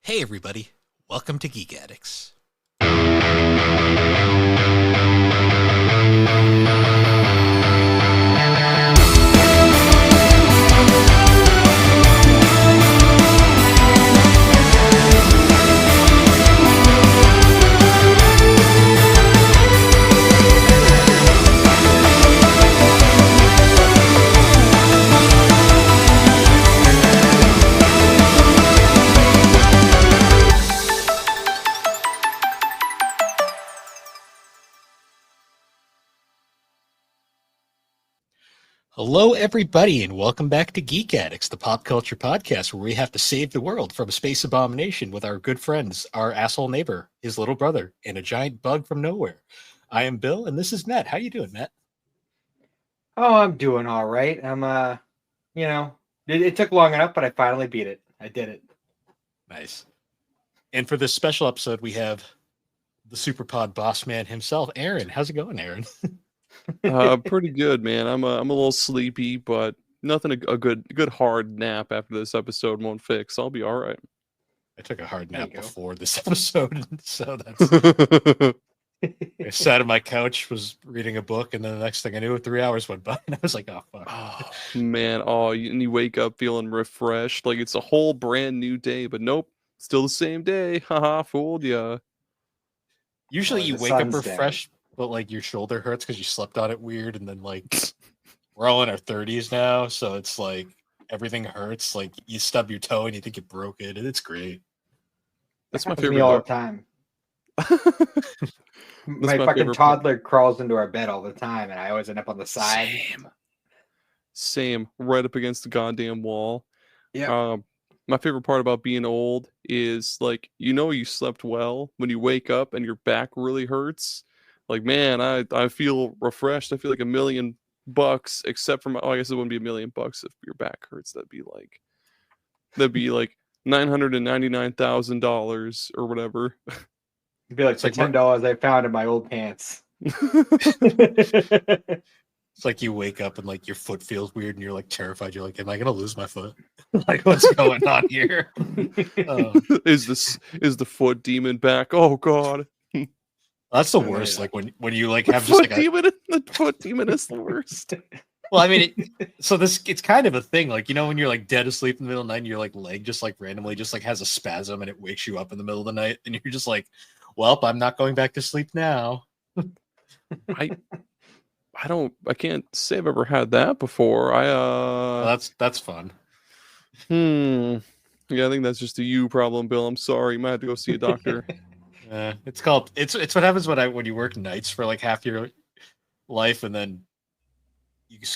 Hey everybody, welcome to Geek Addicts. Hello everybody and welcome back to Geek Addicts, the pop culture podcast where we have to save the world from a space abomination with our good friends, our asshole neighbor, his little brother, and a giant bug from nowhere. I am Bill and this is Matt. How you doing, Matt? Oh, I'm doing all right. It took long enough, but I finally beat it. I did it. Nice. And for this special episode, we have the SuperPod boss man himself, Aaron. How's it going, Aaron? Pretty good, man. I'm a little sleepy, but nothing a good hard nap after this episode won't fix. I'll be all right. I took a hard There nap you go. before this episode, so that's I sat on my couch, was reading a book, and then the next thing I knew, 3 hours went by, and I was like, "Oh fuck!" Oh man, and you wake up feeling refreshed, like it's a whole brand new day. But nope, still the same day. Haha, fooled ya. Usually, Or you the wake up sun's day. refreshed, but like your shoulder hurts because you slept on it weird, and then like we're all in our 30s now, so it's like everything hurts. Like you stub your toe and you think you broke it, and it's great. That's my Happens to me favorite all the part. time. My My fucking favorite part. toddler crawls into our bed all the time, and I always end up on the side. Same, right up against the goddamn wall. Yeah. My favorite part about being old is like you slept well when you wake up and your back really hurts. Like man, I feel refreshed. I feel like $1,000,000, except for I guess it wouldn't be $1,000,000 if your back hurts. That'd be like $999,000 or whatever. It'd be like It's the like $10 I found in my old pants. It's like you wake up and like your foot feels weird, and you're like terrified. You're like, "Am I gonna lose my foot? Like, what's going on here?" Is the foot demon back? Oh god. That's the Oh, worst. yeah. Like when you like The have just foot like a demon the foot demon is the worst. well, I mean, it's kind of a thing. Like when you're like dead asleep in the middle of the night, and your like leg just like randomly just like has a spasm, and it wakes you up in the middle of the night, and you're just like, "Well, I'm not going back to sleep now." I can't say I've ever had that before. Well, that's fun. Yeah, I think that's just a you problem, Bill. I'm sorry. You might have to go see a doctor. It's what happens when you work nights for like half your life, and then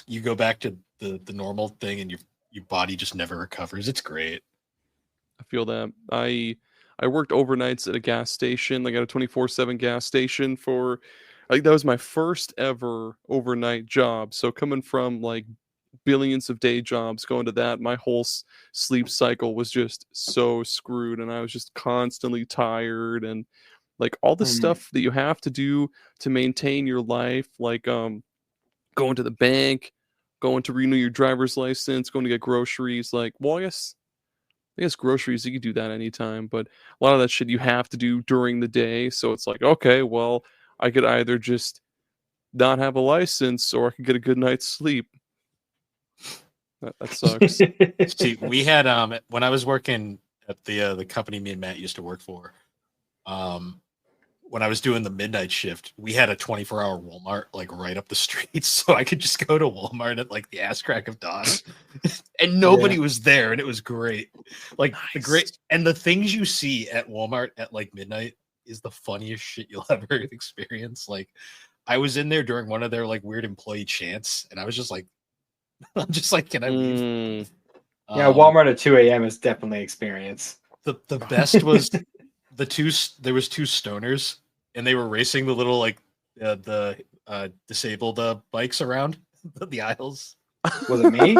you go back to the normal thing, and your body just never recovers. It's great. I feel that. I worked overnights at a gas station, like at a 24/7 gas station for I think that was my first ever overnight job. So coming from like billions of day jobs going to that, my whole sleep cycle was just so screwed, and I was just constantly tired, and like all the stuff that you have to do to maintain your life, like going to the bank, going to renew your driver's license, going to get groceries. Like, well, I guess groceries you could do that anytime, but a lot of that shit you have to do during the day. So it's like, okay, well, I could either just not have a license or I could get a good night's sleep. That sucks. See, we had when I was working at the company me and Matt used to work for, when I was doing the midnight shift, we had a 24-hour Walmart like right up the street, so I could just go to Walmart at like the ass crack of dawn, and nobody was there, and it was great. Like the things you see at Walmart at like midnight is the funniest shit you'll ever experience. Like, I was in there during one of their like weird employee chants, and I was just like, I'm just like, can I leave? Yeah, Walmart at 2 a.m. is definitely experience. The best was there was two stoners, and they were racing the little like the disabled bikes around the aisles. Was it me?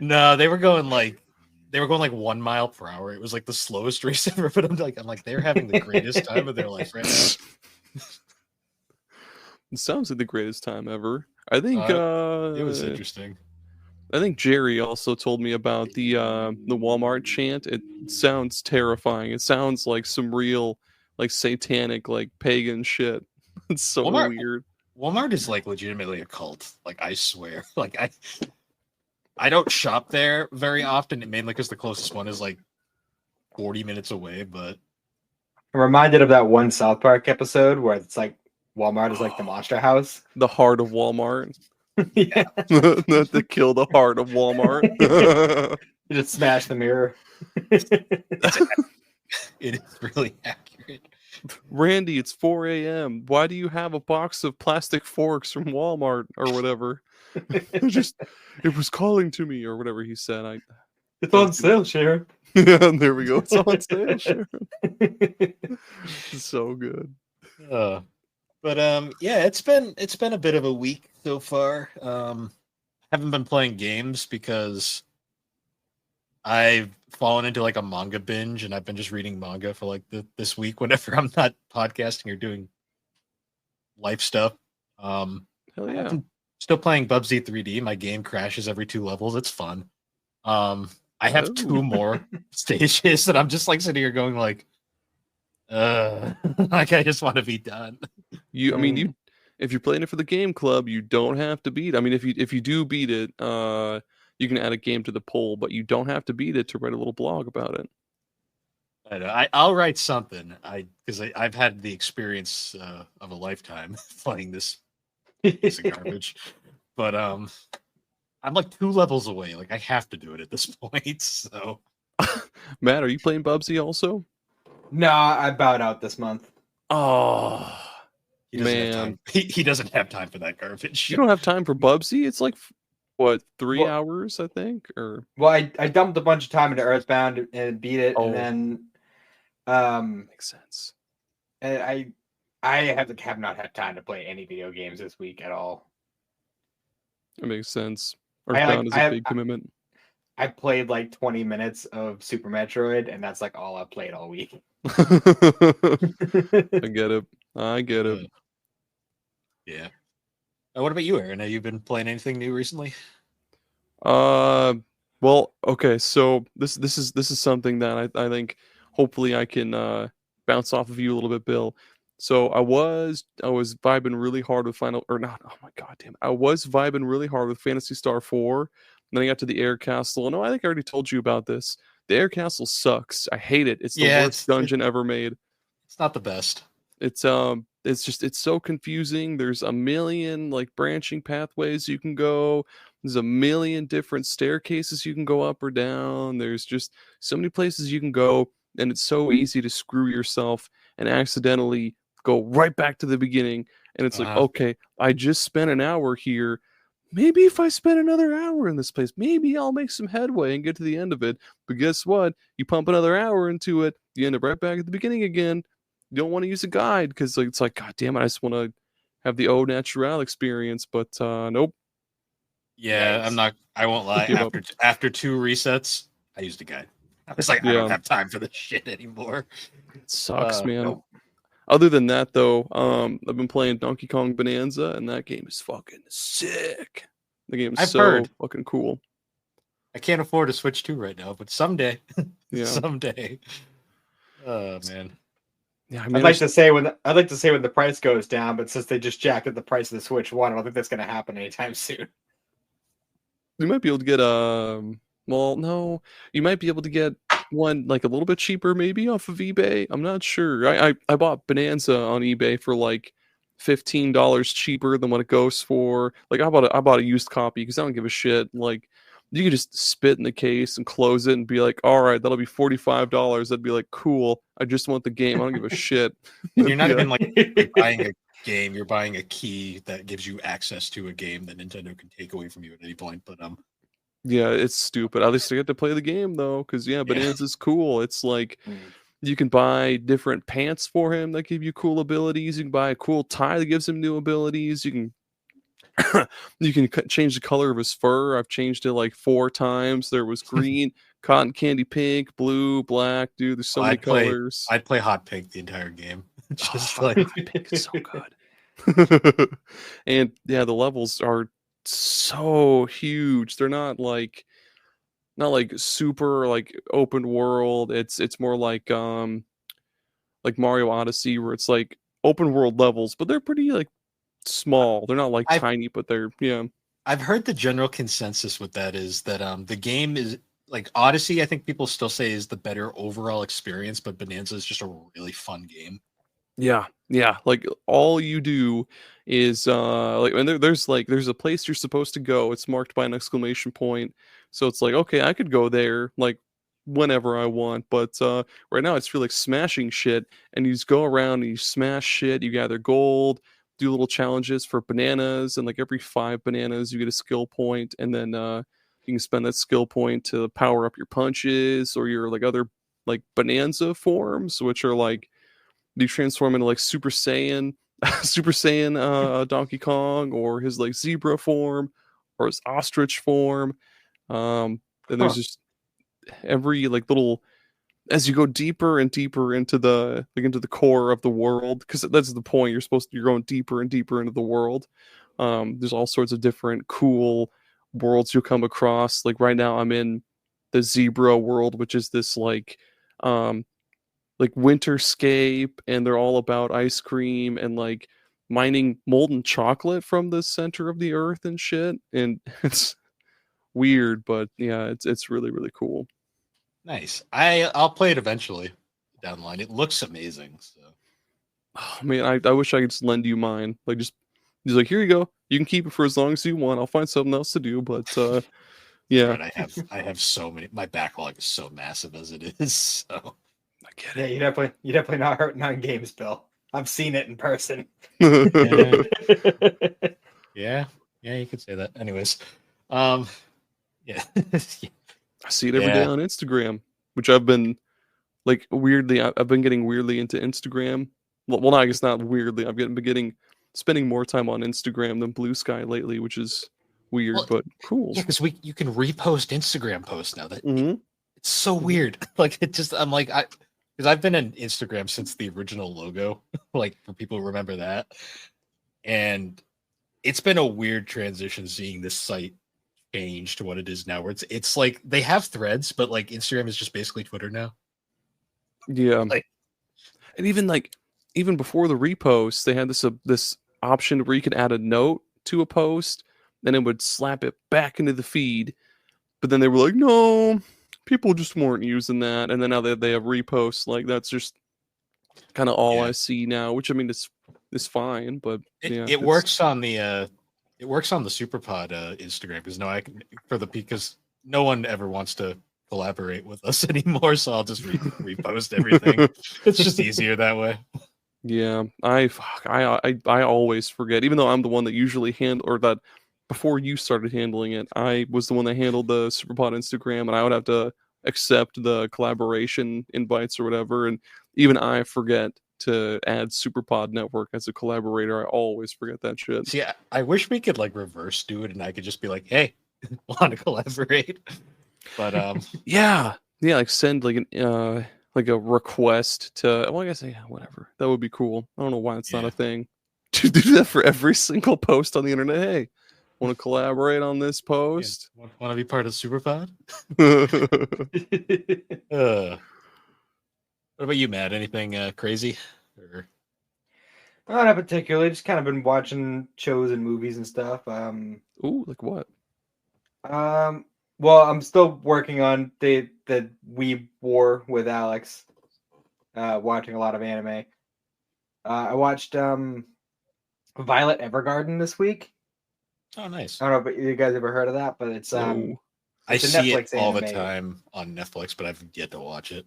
No, they were going like 1 mile per hour. It was like the slowest race ever, but I'm like they're having the greatest time of their life right now. It sounds like the greatest time ever. I think it was interesting. I think Jerry also told me about the Walmart chant. It sounds terrifying. It sounds like some real like satanic like pagan shit. It's so Walmart weird. Walmart is like legitimately a cult. Like I swear. Like I don't shop there very often, mainly because the closest one is like 40 minutes away, but I'm reminded of that one South Park episode where it's like Walmart is like the monster house. The heart of Walmart. Yeah. Not to kill the heart of Walmart. You just smash the mirror. it is really accurate. Randy, it's 4 a.m. Why do you have a box of plastic forks from Walmart or whatever? It was calling to me or whatever he said. It's on sale, Sharon. Yeah, there we go. It's on sale, Sharon. So good. But yeah, it's been a bit of a week so far. Haven't been playing games because I've fallen into like a manga binge, and I've been just reading manga for like this week whenever I'm not podcasting or doing life stuff. Hell yeah. I'm still playing Bubsy 3D. My game crashes every 2 levels. It's fun. I have 2 more stages that I'm just like sitting here going like like I just want to be done. If you're playing it for the game club, you don't have to beat. I mean, if you do beat it, you can add a game to the poll, but you don't have to beat it to write a little blog about it. I know. I'll write something. Because I've had the experience of a lifetime playing this piece of garbage. But I'm like 2 levels away. Like I have to do it at this point. So Matt, are you playing Bubsy also? No, I bowed out this month. Oh he doesn't have time. He doesn't have time for that garbage. You don't have time for Bubsy? It's like what, 3 hours, I think? Or well, I dumped a bunch of time into Earthbound and beat it, and then makes sense. And I have not had time to play any video games this week at all. It makes sense. Earthbound is a big commitment. I played like 20 minutes of Super Metroid, and that's like all I've played all week. I get it. Yeah. What about you, Aaron? Have you been playing anything new recently? Well, okay, so this is something that I think hopefully I can bounce off of you a little bit, Bill. So I was vibing really hard with I was vibing really hard with Phantasy Star 4. Then I got to the Air Castle. No, I think I already told you about this. The Air Castle sucks. I hate it. It's the worst dungeon ever made. It's not the best. It's so confusing. There's a million like branching pathways you can go. There's a million different staircases you can go up or down. There's just so many places you can go, and it's so easy to screw yourself and accidentally go right back to the beginning. And it's like, okay, I just spent an hour here. Maybe if I spend another hour in this place, maybe I'll make some headway and get to the end of it. But guess what? You pump another hour into it, you end up right back at the beginning again. You don't want to use a guide because it's like, God damn it, I just want to have the au naturel experience. But nope. Yeah, I won't lie. After 2 resets, I used a guide. I was like, I don't have time for this shit anymore. It sucks, man. Nope. Other than that, though, I've been playing Donkey Kong Bonanza, and that game is fucking sick. The game is fucking cool. I can't afford a Switch 2 right now, but someday. Yeah. Someday. Oh, man. Yeah, I'd like to say when the price goes down, but since they just jacked up the price of the Switch 1, I don't think that's going to happen anytime soon. You might be able to get no, you might be able to get one like a little bit cheaper, maybe off of eBay. I'm not sure. I bought Bonanza on eBay for like $15 cheaper than what it goes for. Like I bought a used copy because I don't give a shit. Like you could just spit in the case and close it and be like, all right, that'll be $45. That'd be like, cool. I just want the game. I don't give a shit. And you're not even like buying a game. You're buying a key that gives you access to a game that Nintendo can take away from you at any point. But yeah, it's stupid. At least I get to play the game though, because Bonanza's cool. It's like you can buy different pants for him that give you cool abilities. You can buy a cool tie that gives him new abilities. You can change the color of his fur. I've changed it like 4 times. There was green, cotton candy pink, blue, black. Dude, there's so many colors. I'd play hot pink the entire game. Just like hot pink is so good. And yeah, the levels are so huge. They're not like super like open world. It's more like Mario Odyssey where it's like open world levels, but they're pretty like small. They're not like I've tiny, but they're yeah. I've heard the general consensus with that is that the game is like Odyssey. I think people still say is the better overall experience, but Bonanza is just a really fun game. Yeah, yeah. Like all you do is like and there's a place you're supposed to go. It's marked by an exclamation point. So it's like, okay, I could go there like whenever I want. But right now it's like smashing shit and you just go around and you smash shit, you gather gold, do little challenges for bananas, and like every 5 bananas you get a skill point, and then you can spend that skill point to power up your punches or your like other like bonanza forms, which are like you transform into like Super Saiyan, Super Saiyan Donkey Kong, or his like zebra form, or his ostrich form. And there's just every like little as you go deeper and deeper into the core of the world, because that's the point. You're going deeper and deeper into the world. There's all sorts of different cool worlds you'll come across. Like right now, I'm in the zebra world, which is this um like winterscape, and they're all about ice cream and like mining molten chocolate from the center of the earth and shit. And it's weird, but yeah, it's really really cool. Nice. I'll play it eventually down the line. It looks amazing. So Oh man, I wish I could just lend you mine. Like just he's like, here you go. You can keep it for as long as you want. I'll find something else to do, but yeah. right, I have so many. My backlog is so massive as it is. So I get Yeah, you definitely not hurting on games, Bill. I've seen it in person. it. yeah, you could say that. Anyways, yeah, I see it every day Yeah. on Instagram, which I've been like weirdly. I've been getting weirdly into Instagram. Well, no, I guess not weirdly. I've been getting spending more time on Instagram than Blue Sky lately, which is weird Well, but cool. yeah, because you can repost Instagram posts now. Hmm. It's so weird. Like it just I'm like because I've been in Instagram since the original logo. Like for people who remember that, and it's been a weird transition seeing this site change to what it is now. Where it's like they have threads, but like Instagram is just basically Twitter now. Yeah, Like and even before the reposts, they had this option where you could add a note to a post, and it would slap it back into the feed. But then they were like, no, people just weren't using that. And then now they have reposts. Like that's just kind of all yeah, I see now. Which I mean, it's fine, but yeah, it works on the SuperPod Instagram because no, I can because no one ever wants to collaborate with us anymore. So I'll just repost everything. It's just easier that way. Yeah, I always forget, even though I'm the one that usually or that before you started handling it, I was the one that handled the SuperPod Instagram, and I would have to accept the collaboration invites or whatever, and even I forget to add SuperPod Network as a collaborator. I always forget that shit. See, I wish we could like reverse do it, and I could just be like, "Hey, want to collaborate?" But Yeah, like send like a request to. Well, I guess yeah, whatever. That would be cool. I don't know why it's not Yeah. a thing. To do that for every single post on the internet. Hey, want to collaborate on this post? want to be part of SuperPod? What about you, Matt? Anything crazy? Or Not particularly. Just kind of been watching shows and movies and stuff. Ooh, like what? Well, I'm still working on the Weeb War with Alex. Watching a lot of anime. I watched Violet Evergarden this week. oh, nice. I don't know if you guys ever heard of that, but it's No. I it's a see Netflix it all the anime. time on Netflix, but I've yet to watch it.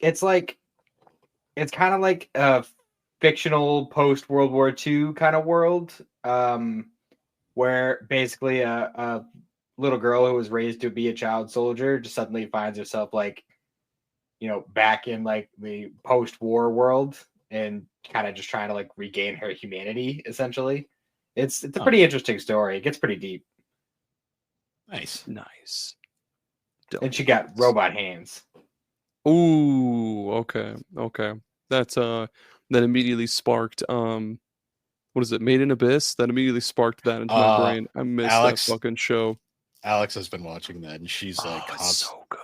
It's kind of like a fictional post World War II kind of world, where basically a little girl who was raised to be a child soldier just suddenly finds herself like, back in like the post-war world and kind of just trying to like regain her humanity. Essentially, it's a pretty interesting story. It gets pretty deep, Nice. and she got robot hands. Ooh, okay. That's that immediately sparked what what is it? Made in Abyss. That immediately sparked that into my brain. I missed Alex- that fucking show. Alex has been watching that, and she's like, it's so good.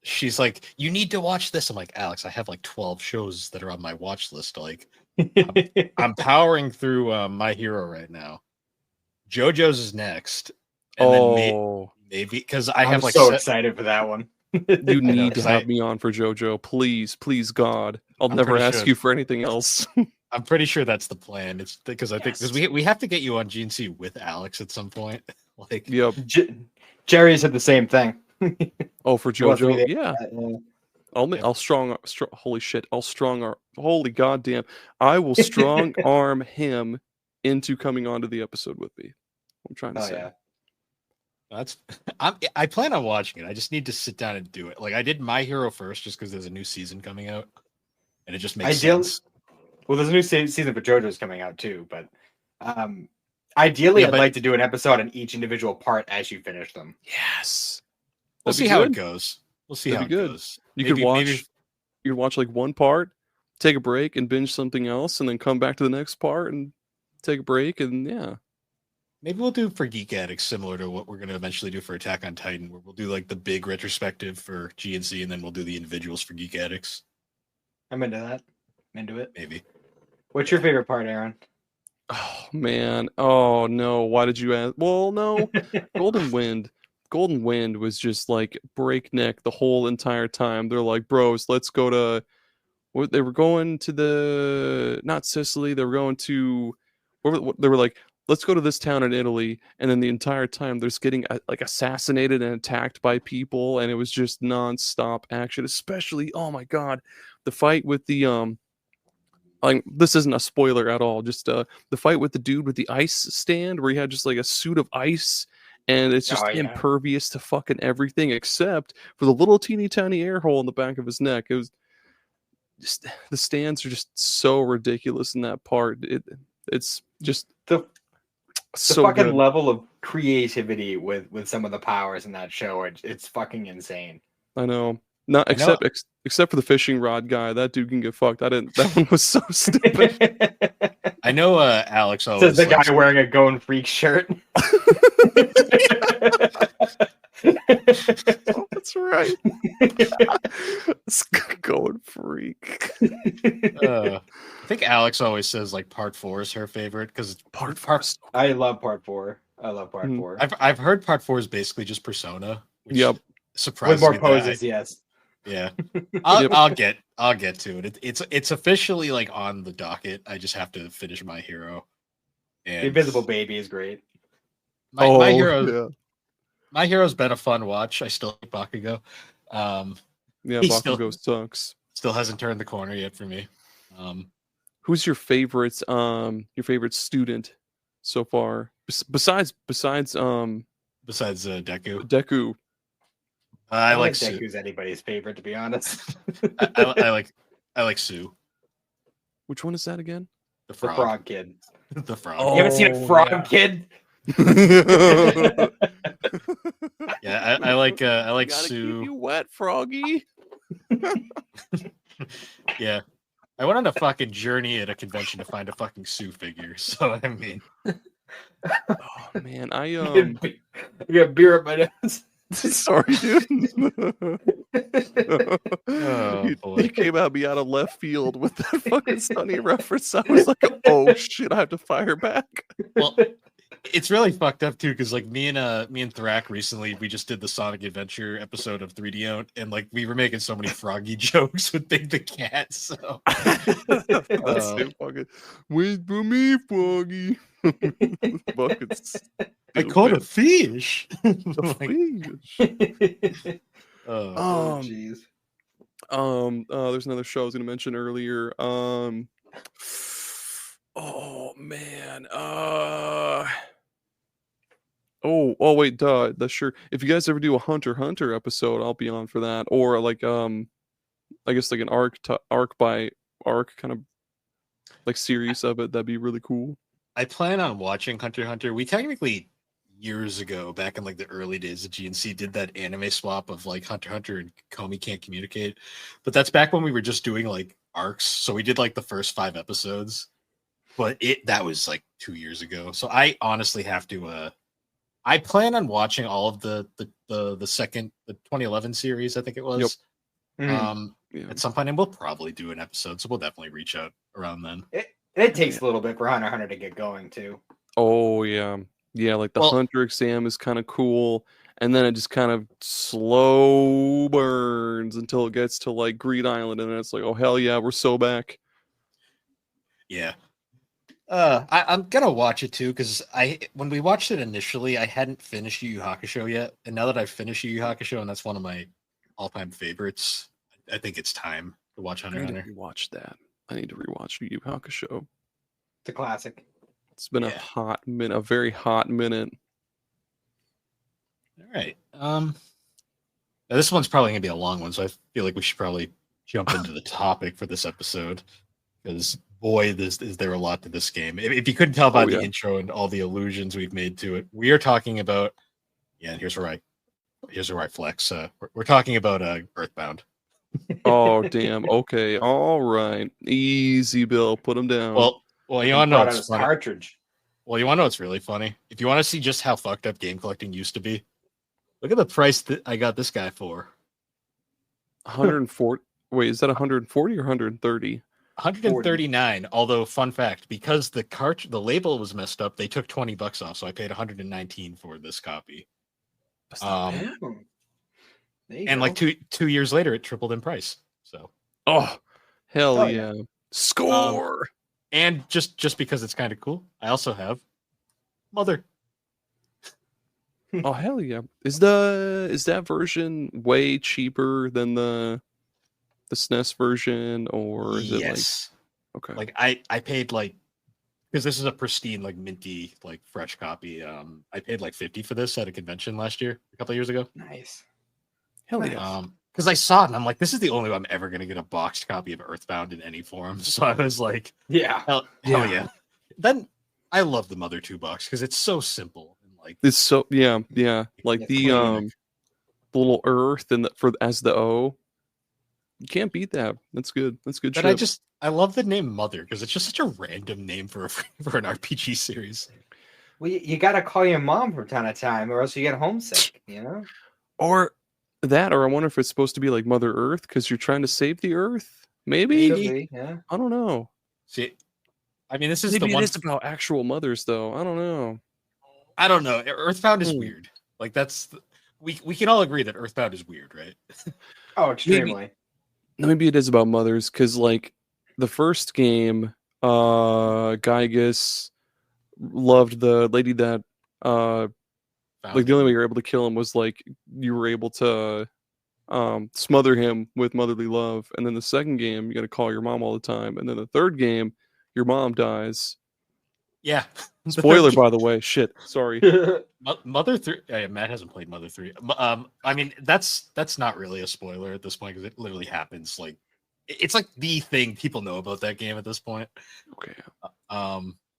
she's like, you need to watch this. I'm like, Alex, I have like 12 shows that are on my watch list. Like, I'm powering through My Hero right now. JoJo's is next. And then maybe because I have I'm like so excited for that one. You need to 'cause have me on for JoJo, please, God. I'll I'm never pretty ask sure- you for anything else. I'm pretty sure that's the plan. It's because I think because we have to get you on GNC with Alex at some point. Like, Yep. Jerry said the same thing. Oh, for He wants to be JoJo, there. yeah. I'll strong. Holy shit! Holy goddamn! I will strong arm him into coming onto the episode with me. I'm trying to say. Yeah. I plan on watching it. I just need to sit down and do it. Like I did My Hero first, just because there's a new season coming out, and it just makes sense. Well, there's a new season for JoJo's coming out too, but ideally, I'd like to do an episode on each individual part as you finish them. Yes. We'll see how it goes. We'll see how it goes. You could watch like one part, take a break, and binge something else, and then come back to the next part and take a break, and yeah. Maybe we'll do for Geek Addicts similar to what we're going to eventually do for Attack on Titan, where we'll do like the big retrospective for GNC, and then we'll do the individuals for Geek Addicts. I'm into that. I'm into it. Maybe. What's your favorite part, Aaron? Oh man. Oh no. Why did you ask? Well, no. Golden Wind. Golden Wind was just like breakneck the whole entire time. They're like, bros, let's go to. They were going to not Sicily. They were going to. They were like, let's go to this town in Italy, and then the entire time they're just getting like assassinated and attacked by people, and it was just nonstop action. Especially, oh my god, the fight with the like, this isn't a spoiler at all. Just the fight with the dude with the ice stand, where he had just like a suit of ice, and it's just impervious to fucking everything except for the little teeny tiny air hole in the back of his neck. It was just the stands are just so ridiculous in that part. It's just the so fucking good. level of creativity with some of the powers in that show. It's fucking insane. I know. Not except for the fishing rod guy. That dude can get fucked. That one was so stupid. I know Alex always says the guy wearing a Going Freak shirt. Oh, that's right. It's Going Freak. I think Alex always says like part 4 is her favorite because part. I love part 4. I love part 4. I've heard part 4 is basically just Persona. Which surprises with more me poses. Yes. Yeah, I'll get to it. It's officially like on the docket. I just have to finish My Hero. And the Invisible Baby is great. My Hero's been a fun watch. I still like Bakugo. Bakugo sucks. Still hasn't turned the corner yet for me. Who's your favorite student so far? Besides Deku. Deku. I like Deku's anybody's favorite, to be honest. I like Sue. Which one is that again? The frog kid. The frog. You haven't seen a frog kid? Yeah, I like Sue. Keep you wet, Froggy. Yeah, I went on a fucking journey at a convention to find a fucking Sue figure. So I mean, oh man, I got beer up my nose. Sorry, dude. Oh, he came at me out of left field with that fucking Sunny reference. I was like, oh shit, I have to fire back. Well, it's really fucked up too, because like me and Thrak recently, we just did the Sonic Adventure episode of 3D Out, and like we were making so many Froggy jokes with Big the Cat. So that's so fucking wait for me, Froggy. I caught a fish. Oh, jeez. There's another show I was going to mention earlier. Oh man. Oh wait, that's sure. If you guys ever do a Hunter x Hunter episode, I'll be on for that. Or like I guess like an arc by arc kind of like series of it. That'd be really cool. I plan on watching Hunter x Hunter. We technically years ago, back in like the early days of GNC, did that anime swap of like Hunter x Hunter and Comey Can't Communicate. But that's back when we were just doing like arcs. So we did like the first 5 episodes. but that was like 2 years ago. So I honestly have to. I plan on watching all of the 2011 series. I think it was. Mhm. At some point, and we'll probably do an episode. So we'll definitely reach out around then. It takes a little bit for Hunter x Hunter to get going too. Oh yeah, like the Hunter exam is kind of cool, and then it just kind of slow burns until it gets to like Greed Island, and then it's like, oh hell yeah, we're so back. Yeah. I'm gonna watch it too because when we watched it initially, I hadn't finished Yu Yu Hakusho yet, and now that I've finished Yu Yu Hakusho, and that's one of my all-time favorites, I think it's time to watch Hunter x Hunter. Watch that. I need to rewatch Yu Yu Hakusho. It's a classic. It's been a hot minute, a very hot minute. All right. Now this one's probably gonna be a long one, so I feel like we should probably jump into the topic for this episode because boy, is there a lot to this game. If you couldn't tell by the intro and all the allusions we've made to it, we are talking about. Yeah, and here's where I flex. We're talking about Earthbound. Oh damn! Okay, all right, easy, Bill. Put him down. Well, you want to know what's funny? Cartridge. Well, you want to know what's really funny? If you want to see just how fucked up game collecting used to be, look at the price that I got this guy for. 140. Wait, is that 140 or 130? 139. 40. Although, fun fact, because the label was messed up, they took $20 off, so I paid 119 for this copy. That's not bad. And like two years later, it tripled in price. So, hell yeah, score! And just because it's kind of cool, I also have Mother. Oh hell yeah! Is that version way cheaper than the SNES version, or is it like okay? Like I paid like because this is a pristine like minty like fresh copy. I paid like 50 for this at a convention last year, a couple of years ago. Nice. Hell yeah. Because I saw it and I'm like, this is the only way I'm ever gonna get a boxed copy of Earthbound in any form. So I was like, hell yeah. Then I love the Mother 2 box because it's so simple and like it's so like the little Earth and as the O. You can't beat that. That's good. That's good. But I love the name Mother because it's just such a random name for an RPG series. Well, you gotta call your mom from time to time, or else you get homesick. Or I wonder if it's supposed to be like Mother Earth because you're trying to save the Earth. Maybe. Yeah. I don't know. See, I mean, this is maybe it's about actual mothers, though. I don't know. Earthbound is weird. Like we can all agree that Earthbound is weird, right? Oh, extremely. Maybe it is about mothers because, like, the first game, Gygus loved the lady that, like, the only way you're able to kill him was like you were able to smother him with motherly love. And then the second game, you got to call your mom all the time. And then the third game, your mom dies. Yeah. Spoiler, by the way. Shit. Sorry. Mother 3. Matt hasn't played Mother 3. I mean, that's not really a spoiler at this point because it literally happens. Like, it's like the thing people know about that game at this point. Okay.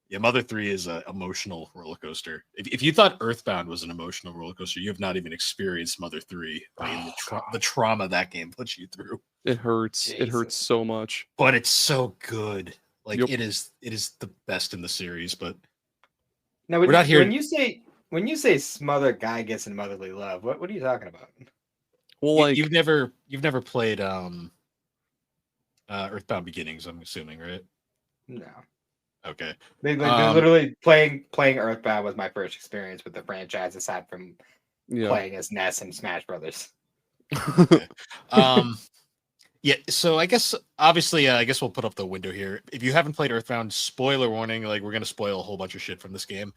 Yeah, Mother 3 is an emotional roller coaster. If you thought Earthbound was an emotional roller coaster, you have not even experienced Mother 3. I mean, the trauma that game puts you through. It hurts. Jesus. It hurts so much. But it's so good. Like it is the best in the series. But now we're not here. When you say smother Gygus and motherly love, what are you talking about? Well, like you've never played Earthbound Beginnings, I'm assuming, right? No. Okay. Literally playing Earthbound was my first experience with the franchise, aside from playing as Ness and Smash Brothers. Okay. Yeah, so I guess obviously we'll put up the window here. If you haven't played Earthbound, spoiler warning, like we're gonna spoil a whole bunch of shit from this game.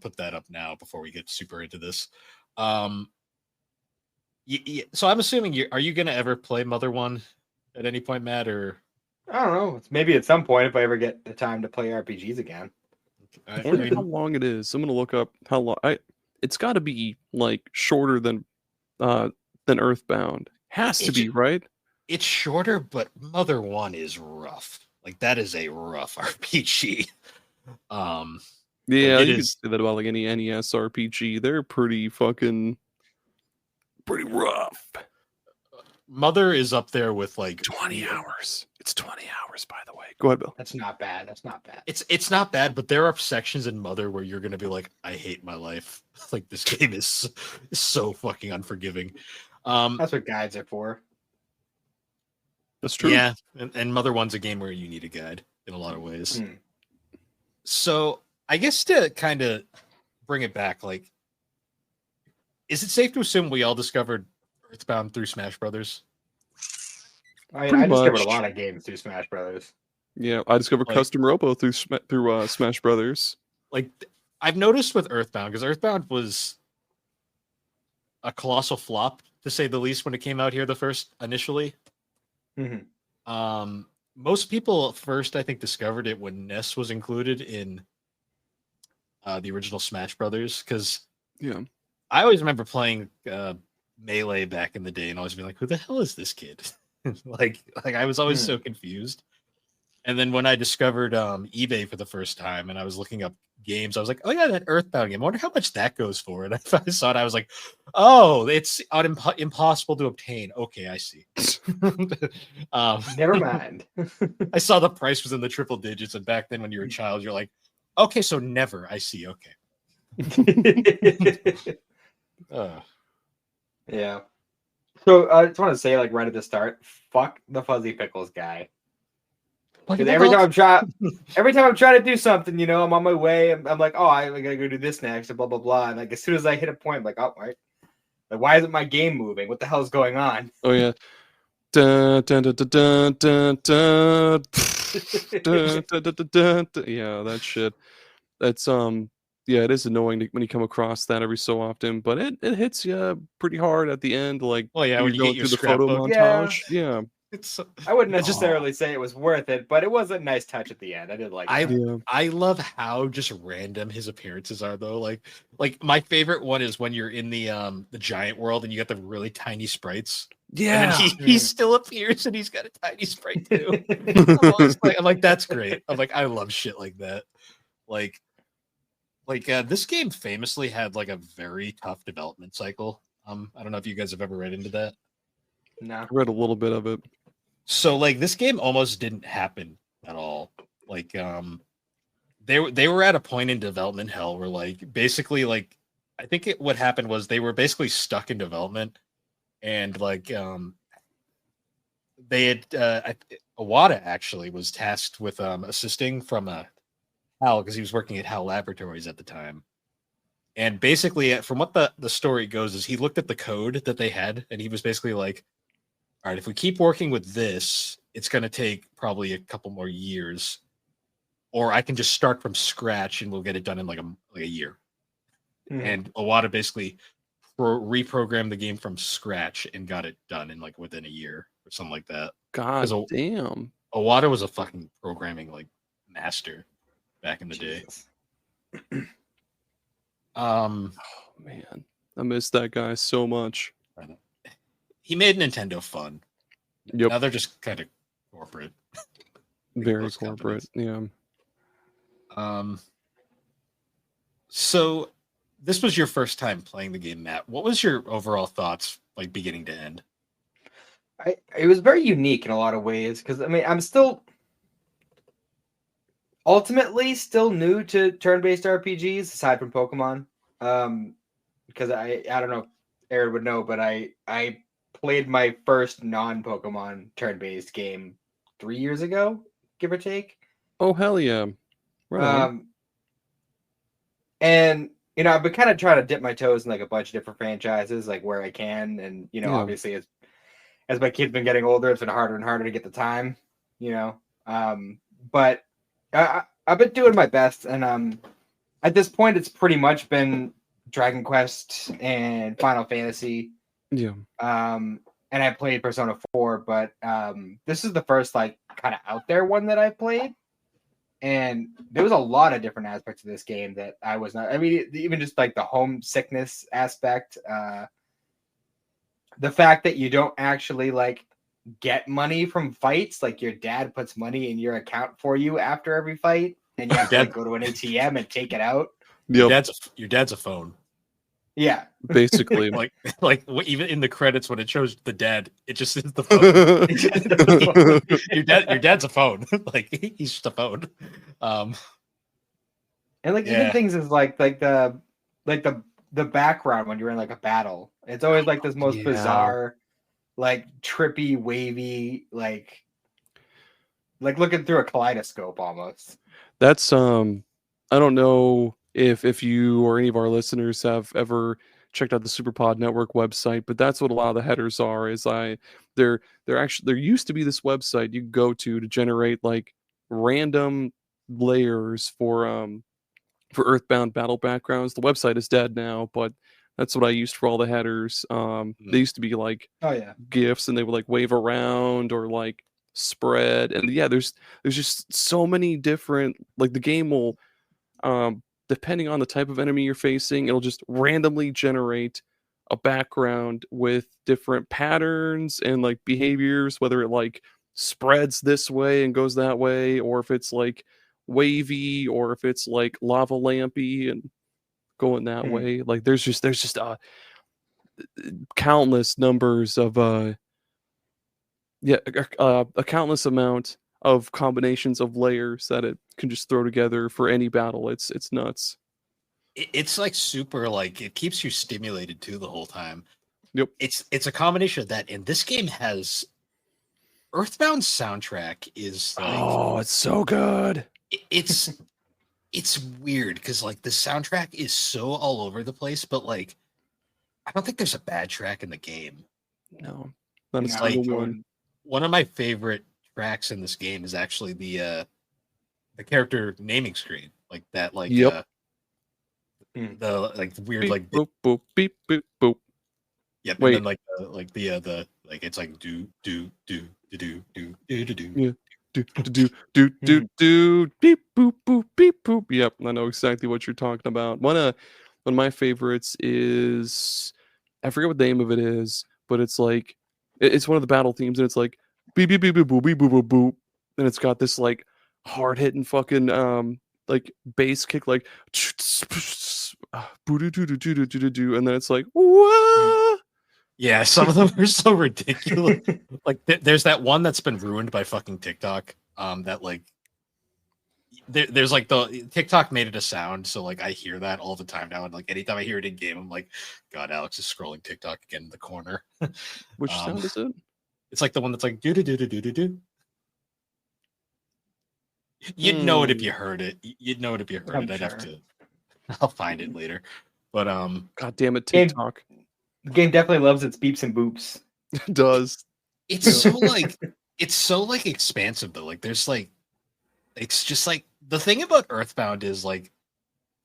Put that up now before we get super into this. So I'm assuming are you gonna ever play Mother 1 at any point, Matt, or I don't know. Maybe at some point if I ever get the time to play RPGs again. I wonder how long it is. I'm gonna look up how long. It's got to be like shorter than Earthbound. Has to be, right? It's shorter, but Mother 1 is rough. Like that is a rough RPG. Yeah, you can say that about like any NES RPG. They're pretty rough. Mother is up there with like 20 hours. It's 20 hours, by the way. Go ahead, Bill. That's not bad. That's not bad. It's not bad, but there are sections in Mother where you're gonna be like, I hate my life. Like this game is so fucking unforgiving. That's what guides are for. That's true. Yeah, and Mother 1's a game where you need a guide in a lot of ways. So I guess to kind of bring it back, like, is it safe to assume we all discovered Earthbound through Smash Brothers? I Pretty discovered much. a lot of games through Smash Brothers. Yeah, I discovered Like- Custom Robo through Smash Brothers. Like, I've noticed with Earthbound, because Earthbound was a colossal flop, to say the least, when it came out here initially. Most people at first, I think, discovered it when Ness was included in the original Smash Brothers, because Yeah. I always remember playing Melee back in the day and always being like, who the hell is this kid? like I was always so confused. And then when I discovered eBay for the first time and I was looking up games, I was like, oh yeah, that Earthbound game. I wonder how much that goes for. And I saw it, I was like, oh, it's impossible to obtain. Okay, I see. Never mind. I saw the price was in the triple digits, and back then when you're a child, you're like, okay, so never. I see. Okay. Yeah. So I just want to say, like, right at the start, fuck the Fuzzy Pickles guy. Because every time I'm trying to do something, you know, I'm on my way. I'm like, oh, I gotta go do this next, and blah blah blah. And like, as soon as I hit a point, I'm like, oh, right. Like, why isn't my game moving? What the hell is going on? Oh yeah. Dun, dun, dun, dun, dun, dun, dun. Dun, dun, dun, dun, dun. Yeah, that shit. That's yeah, it is annoying when you come across that every so often, but it hits you pretty hard at the end, like Well, yeah, you're when you going get your through the photo scrapbook. montage. Yeah. It's I wouldn't necessarily say it was worth it, but it was a nice touch at the end. I did like that. Yeah. I love how just random his appearances are, though. Like my favorite one is when you're in the giant world and you get the really tiny sprites. Yeah. And he still appears and he's got a tiny sprite too. I'm like, that's great. I'm like, I love shit like that. Like this game famously had like a very tough development cycle. I don't know if you guys have ever read into that. No. I read a little bit of it. So like this game almost didn't happen at all. Like they were at a point in development hell where like basically like I think what happened was they were basically stuck in development, and like they had Iwata actually was tasked with assisting from HAL, because he was working at HAL Laboratories at the time. And basically, from what the story goes, is he looked at the code that they had, and he was basically like, all right, if we keep working with this, it's going to take probably a couple more years, or I can just start from scratch and we'll get it done in like a year. And Iwata basically reprogrammed the game from scratch and got it done in like within a year or something like that. God damn. Iwata was a fucking programming like master back in the day. Oh man, I miss that guy so much. He made Nintendo fun. Yep. Now they're just kind of corporate. Very most corporate. companies. Yeah. So this was your first time playing the game, Matt. What was your overall thoughts, like beginning to end? It was very unique in a lot of ways, because I mean I'm still ultimately still new to turn-based RPGs aside from Pokemon. Because I don't know if Aaron would know, but I played my first non-Pokemon turn-based game 3 years ago, give or take. Oh hell yeah. Right on. And you know, I've been kind of trying to dip my toes in like a bunch of different franchises, like where I can, and you know, Yeah. obviously as my kid's been getting older, it's been harder and harder to get the time, you know. But I've been doing my best, and at this point, it's pretty much been Dragon Quest and Final Fantasy. Yeah. And I played Persona 4, but this is the first like kind of out there one that I played. And there was a lot of different aspects of this game that I was not. I mean, even just like the homesickness aspect, the fact that you don't actually like get money from fights, like your dad puts money in your account for you after every fight, and you have to like, go to an ATM and take it out. Yep. Your dad's a phone. Yeah. basically. Even in the credits when it shows the dad, it just is the phone. Your dad's a phone. Like he's just a phone. And like even things is like the background when you're in like a battle. It's always like this most bizarre, like trippy, wavy, like looking through a kaleidoscope almost. That's I don't know if you or any of our listeners have ever checked out the SuperPod Network website, but that's what a lot of the headers are. They're actually, there used to be this website you could go to generate like random layers for Earthbound battle backgrounds. The website is dead now, but that's what I used for all the headers. They used to be like GIFs, and they would like wave around or like spread. And yeah, there's just so many different, like the game will, depending on the type of enemy you're facing, it'll just randomly generate a background with different patterns and like behaviors, whether it like spreads this way and goes that way, or if it's like wavy, or if it's like lava lampy and going that way. Like there's just countless numbers of a countless amount of combinations of layers that it can just throw together for any battle. It's nuts. It's like super, like it keeps you stimulated too the whole time. Yep. It's a combination of that, and this game has Earthbound's soundtrack is like, it's so good. It's weird because like the soundtrack is so all over the place, but like I don't think there's a bad track in the game. No, not a single one. One of my favorite tracks in this game is actually the character naming screen, like that, like the like weird beep, like boop boop beep boop boop. Yep. Wait. And then the it's like do do do do do do do do yeah. Do beep boop boop beep boop. Yep, I know exactly what you're talking about. One of my favorites is, I forget what the name of it is, but it's like it's one of the battle themes, and it's like beep beep beep beep boop beep boop boop boop, and it's got this like hard hitting fucking like bass kick, like and then it's like whoa. Yeah, some of them are so ridiculous. Like there's that one that's been ruined by fucking TikTok. That like there's like the TikTok made it a sound, so like I hear that all the time now, and like anytime I hear it in game, I'm like, God, Alex is scrolling TikTok again in the corner. Which sound is it? It's like the one that's like do do do do do do do. You'd know it if you heard it. You'd know it if you heard it. I'll find it later. But God damn it, TikTok. The game definitely loves its beeps and boops. It does. It's so like expansive though. Like there's like, it's just like the thing about Earthbound is like,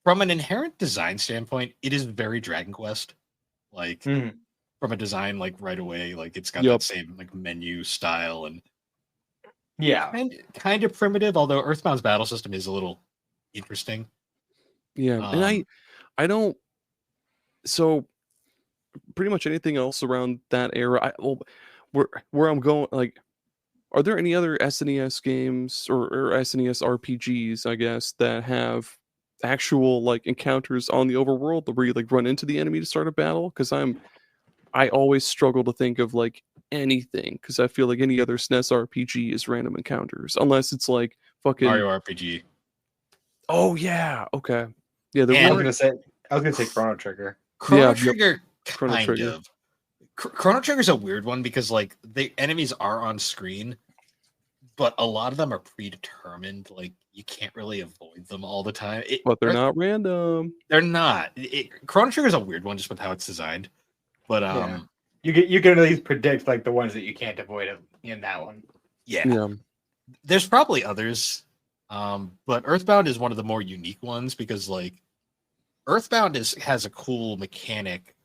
from an inherent design standpoint, it is very Dragon Quest. Like from a design, like right away, like it's got that same like menu style and kind of primitive. Although Earthbound's battle system is a little interesting. Yeah, and I don't. So pretty much anything else around that era, where I'm going, like, are there any other SNES games or SNES RPGs, I guess, that have actual like encounters on the overworld where you like run into the enemy to start a battle? Because I always struggle to think of like anything, because I feel like any other SNES RPG is random encounters, unless it's like fucking Mario RPG. Oh yeah, okay, yeah. I was gonna say Chrono Trigger. Chrono Trigger. Chrono Trigger is a weird one because like the enemies are on screen, but a lot of them are predetermined. Like you can't really avoid them all the time. But they're not random. They're not. Chrono Trigger is a weird one just with how it's designed. But you can at least predict like the ones that you can't avoid in that one. Yeah. There's probably others, but Earthbound is one of the more unique ones because like Earthbound has a cool mechanic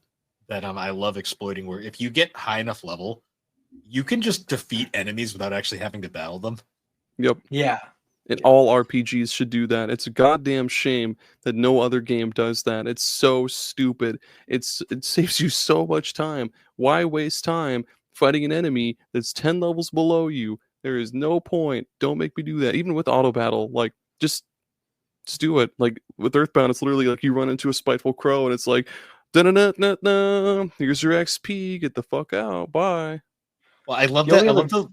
that I love exploiting, where if you get high enough level, you can just defeat enemies without actually having to battle them. Yep. Yeah. And all RPGs should do that. It's a goddamn shame that no other game does that. It's so stupid. It saves you so much time. Why waste time fighting an enemy that's 10 levels below you? There is no point. Don't make me do that. Even with auto battle, like just do it. Like with Earthbound, it's literally like you run into a spiteful crow and it's like Da-na-na-na-na. Here's your XP. Get the fuck out. Bye. Well, I love The that. only I other- love the.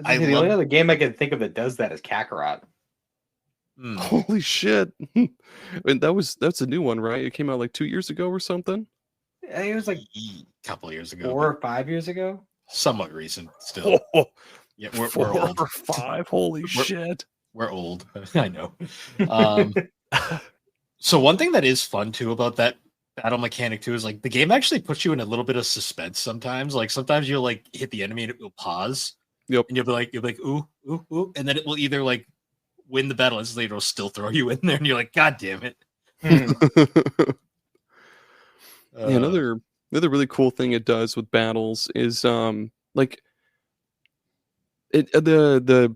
I the love. only other game I can think of that does that is Kakarot. Hmm. Holy shit. And that's a new one, right? It came out like 2 years ago or something. I think it was like A couple of years ago, 4 or 5 years ago. somewhat recent still. Oh, Yeah, we're 4 old. or 5. Holy shit. We're old. I know. So one thing that is fun too about that battle mechanic too is like the game actually puts you in a little bit of suspense sometimes. Like sometimes you'll like hit the enemy and it will pause. Yep. And you'll be like ooh, ooh, ooh, and then it will either like win the battle instantly, or it'll still throw you in there, and you're like, God damn it. Yeah, another really cool thing it does with battles is like it the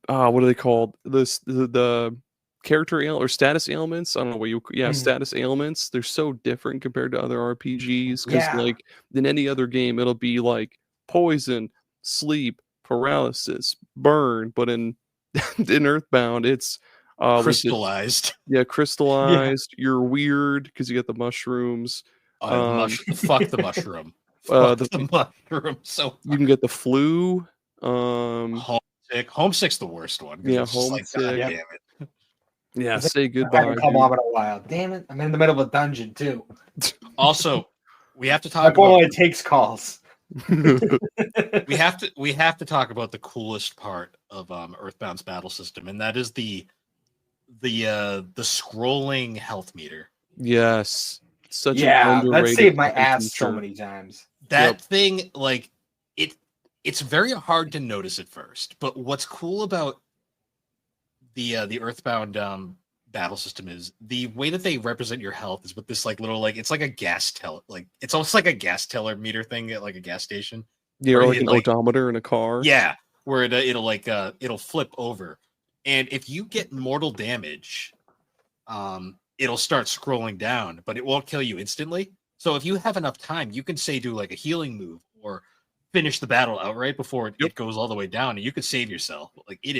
what are they called? The character or status ailments. I don't know what you status ailments. They're so different compared to other RPGs because Yeah. like in any other game it'll be like poison, sleep, paralysis, burn, but in Earthbound it's crystallized. Crystallized. You're weird because you get the mushrooms. Fuck the mushroom. The the mushroom. So You can get the flu. homesick. Homesick's the worst one. Yeah, it's just like, God homesick. damn it. Yeah, It's like, say I goodbye. haven't come home in a while. Damn it! I'm in the middle of a dungeon too. Also, we have to My talk phone about only takes calls. we have to talk about the coolest part of Earthbound's battle system, and that is the scrolling health meter. Yes, such an Yeah, that underrated saved my fucking ass so feature. many times. That thing, like it's very hard to notice at first, but what's cool about the Earthbound battle system is the way that they represent your health is with this like little like it's like a gas teller, like it's almost like a gas teller meter thing at like a gas station. Yeah, Or or like it, an like- odometer in a car. Yeah, where it'll like it'll flip over, and if you get mortal damage, it'll start scrolling down, but it won't kill you instantly. So if you have enough time, you can say do like a healing move or finish the battle outright before it goes all the way down, and you could save yourself. Like it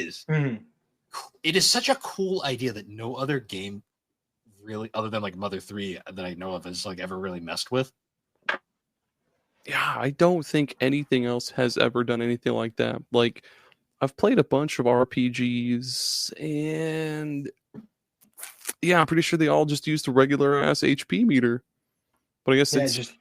is such a cool idea that no other game really, other than like Mother 3 that I know of, has like ever really messed with. Yeah, I don't think anything else has ever done anything like that. Like, I've played a bunch of RPGs, and yeah, I'm pretty sure they all just used a regular ass HP meter. But I guess Yeah, it's just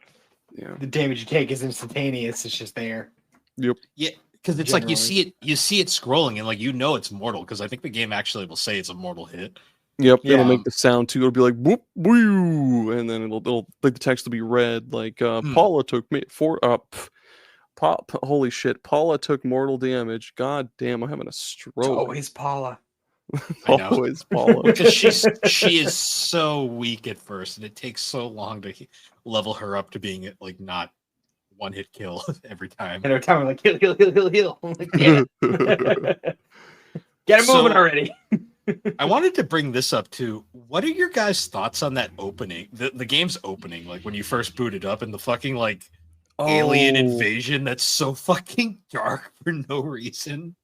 the damage you take is instantaneous. It's just there. Yep. Yeah, because it's like you Generally. see it scrolling, and like it's mortal. Because I think the game actually will say it's a mortal hit. Yep, it'll Yeah. make the sound too. It'll be like whoop woo, and then it'll like the text will be red. Like Paula took me for holy shit, Paula took mortal damage. God damn, I'm having a It's stroke. always Paula. I know. Always Paula. Because she is so weak at first, and it takes so long to level her up to being like not one hit kill every time. And every time I'm like, heal. I'm like, yeah. Get him moving already. I wanted to bring this up too. What are your guys' thoughts on that opening? The game's opening, like when you first boot it up, and the fucking like alien invasion that's so fucking dark for no reason.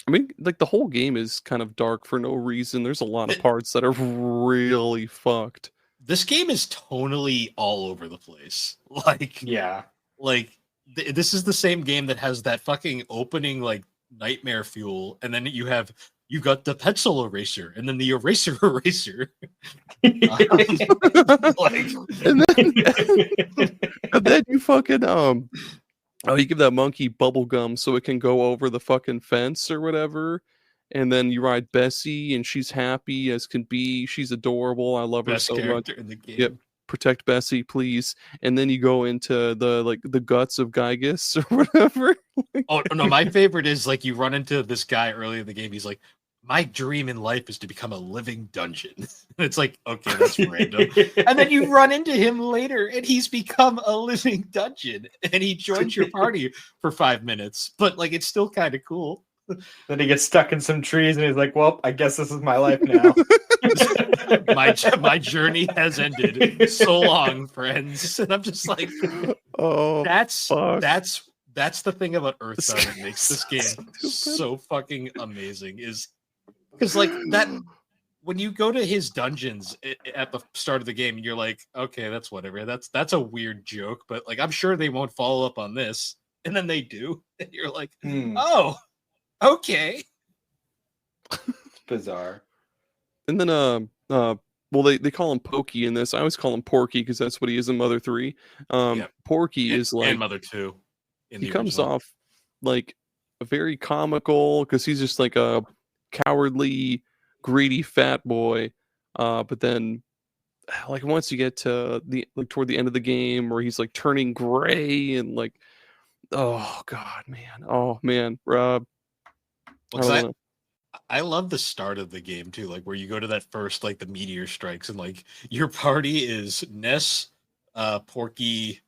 I mean, like the whole game is kind of dark for no reason. There's a lot of parts that are really fucked. This game is tonally all over the place. Like, Yeah. like this is the same game that has that fucking opening like nightmare fuel, and then you got the pencil eraser, and then the eraser. Like, And then you fucking you give that monkey bubble gum so it can go over the fucking fence or whatever. And then you ride Bessie, and she's happy as can be. She's adorable. I love her best so much. character in the game. Yep. Protect Bessie, please. And then you go into the guts of Gygus or whatever. Oh no, my favorite is like you run into this guy early in the game. He's like, my dream in life is to become a living dungeon. It's like, okay, that's random. And then you run into him later, and he's become a living dungeon, and he joins your party for 5 minutes. But like, it's still kind of cool. Then he gets stuck in some trees, and he's like, "Well, I guess this is my life now." my journey has ended. So long, friends. And I'm just like, Oh, that's fuck. that's the thing about Earthbound that makes this game So stupid. so fucking amazing. Is because like when you go to his dungeons at the start of the game, and you're like, okay, that's whatever. That's a weird joke, but like I'm sure they won't follow up on this, and then they do, and you're like, oh, okay, Bizarre. And then well, they call him Pokey in this. I always call him Porky because that's what he is in Mother 3. Porky is like and Mother 2. He comes off like a very comical because he's just like a cowardly, greedy fat boy. But then, like once you get to toward the end of the game, where he's like turning gray and like, oh god, man, I love the start of the game too, like where you go to that first, like the meteor strikes, and like your party is Ness, Porky,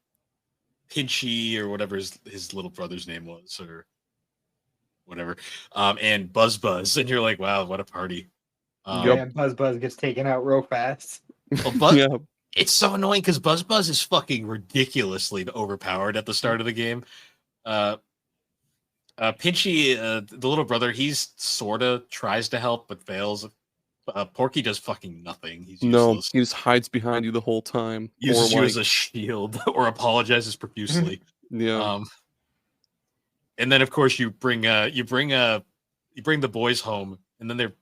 Pinchy, or whatever his little brother's name was, or whatever, and Buzz, and you're like, wow, what a party. And Buzz gets taken out real fast. Well, it's so annoying because Buzz is fucking ridiculously overpowered at the start of the game. Pinchy, the little brother, he's sorta tries to help but fails. Porky does fucking nothing. He's useless. He just hides behind you the whole time. Uses you as a shield or apologizes profusely. Yeah. And then of course you bring the boys home, and then their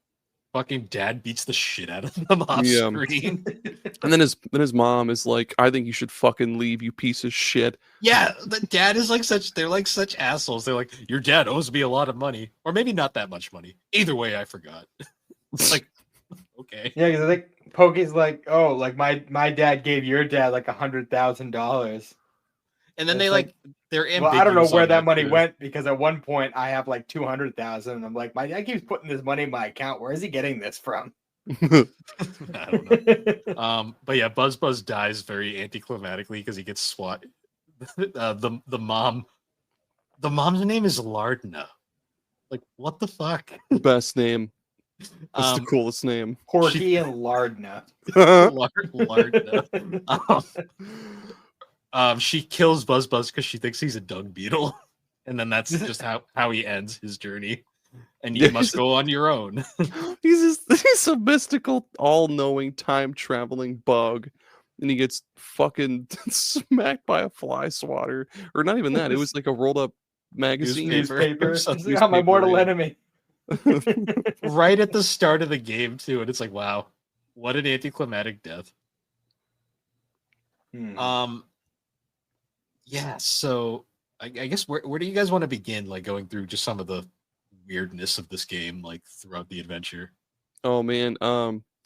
fucking dad beats the shit out of them off screen. And then his mom is like, I think you should fucking leave, you piece of shit. Yeah, the dad is like they're like such assholes. They're like, your dad owes me a lot of money, or maybe not that much money. Either way, I forgot. It's like, okay. Yeah, because I think Pokey's like, oh, like my dad gave your dad like $100,000. And then they're ambiguous. Well, I don't know where that money went, because at one point I have like 200,000, and I'm like, my dad keeps putting this money in my account. Where is he getting this from? I don't know. But yeah, Buzz dies very anticlimactically because he gets swat. The mom's name is Lardna. Like, what the fuck? Best name. That's the coolest name. Porky and Lardna. Lardna. She kills Buzz because she thinks he's a dung beetle, and then that's just how he ends his journey. And you must go on your own. He's a mystical, all-knowing, time-traveling bug, and he gets fucking smacked by a fly swatter, or not even that. It was like a rolled-up magazine. Newspaper. Got my mortal enemy. Right at the start of the game too, and it's like, wow, what an anticlimactic death. Yeah, so I guess where do you guys want to begin, like going through just some of the weirdness of this game, like throughout the adventure? Oh man,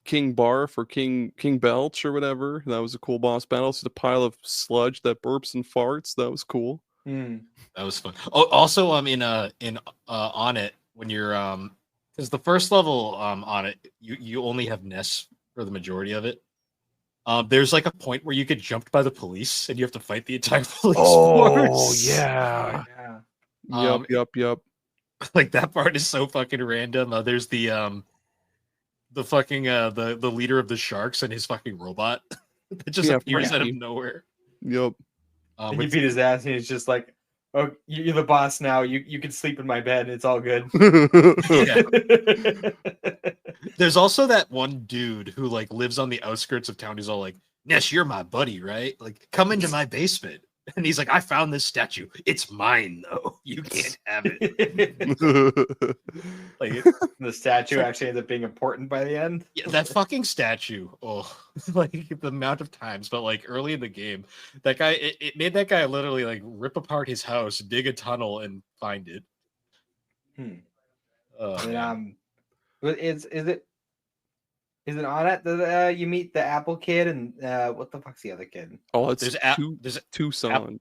King Barf or King Belch or whatever, that was a cool boss battle. It's a pile of sludge that burps and farts. That was cool. That was fun. Oh, also in on it, when you're because the first level on it, you only have Ness for the majority of it. There's like a point where you get jumped by the police and you have to fight the entire police force. Oh yeah. Yep. Like that part is so fucking random. There's the fucking the leader of the sharks and his fucking robot that just appears out of nowhere. Yep. And you beat his ass, and he's just like, "Oh, you're the boss now. You can sleep in my bed. It's all good." There's also that one dude who like lives on the outskirts of town. He's all like, "Ness, you're my buddy, right? Like, come into my basement." And he's like, "I found this statue. It's mine, though. You can't have it." Like the statue actually ends up being important by the end. Yeah, that fucking statue. Oh, like the amount of times, but like early in the game, that guy it made that guy literally like rip apart his house, dig a tunnel, and find it. Is it on it that you meet the Apple Kid and what the fuck's the other kid? Oh, there's Tucson.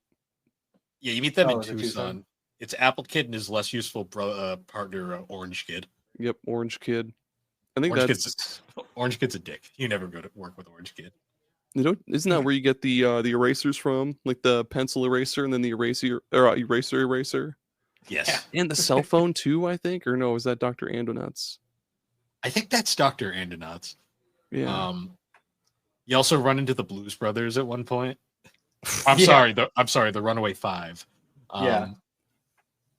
Yeah, you meet them in Tucson. It's Apple Kid and his less useful partner, Orange Kid. Yep, Orange Kid. I think Orange Kid's a dick. You never go to work with Orange Kid. Isn't that where you get the erasers from? Like the pencil eraser and then the eraser. Yes. And the cell phone too, I think. Or no, is that Dr. Andonauts? I think that's Dr. Andonauts. Yeah. You also run into the Blues Brothers at one point. I'm sorry, the Runaway Five.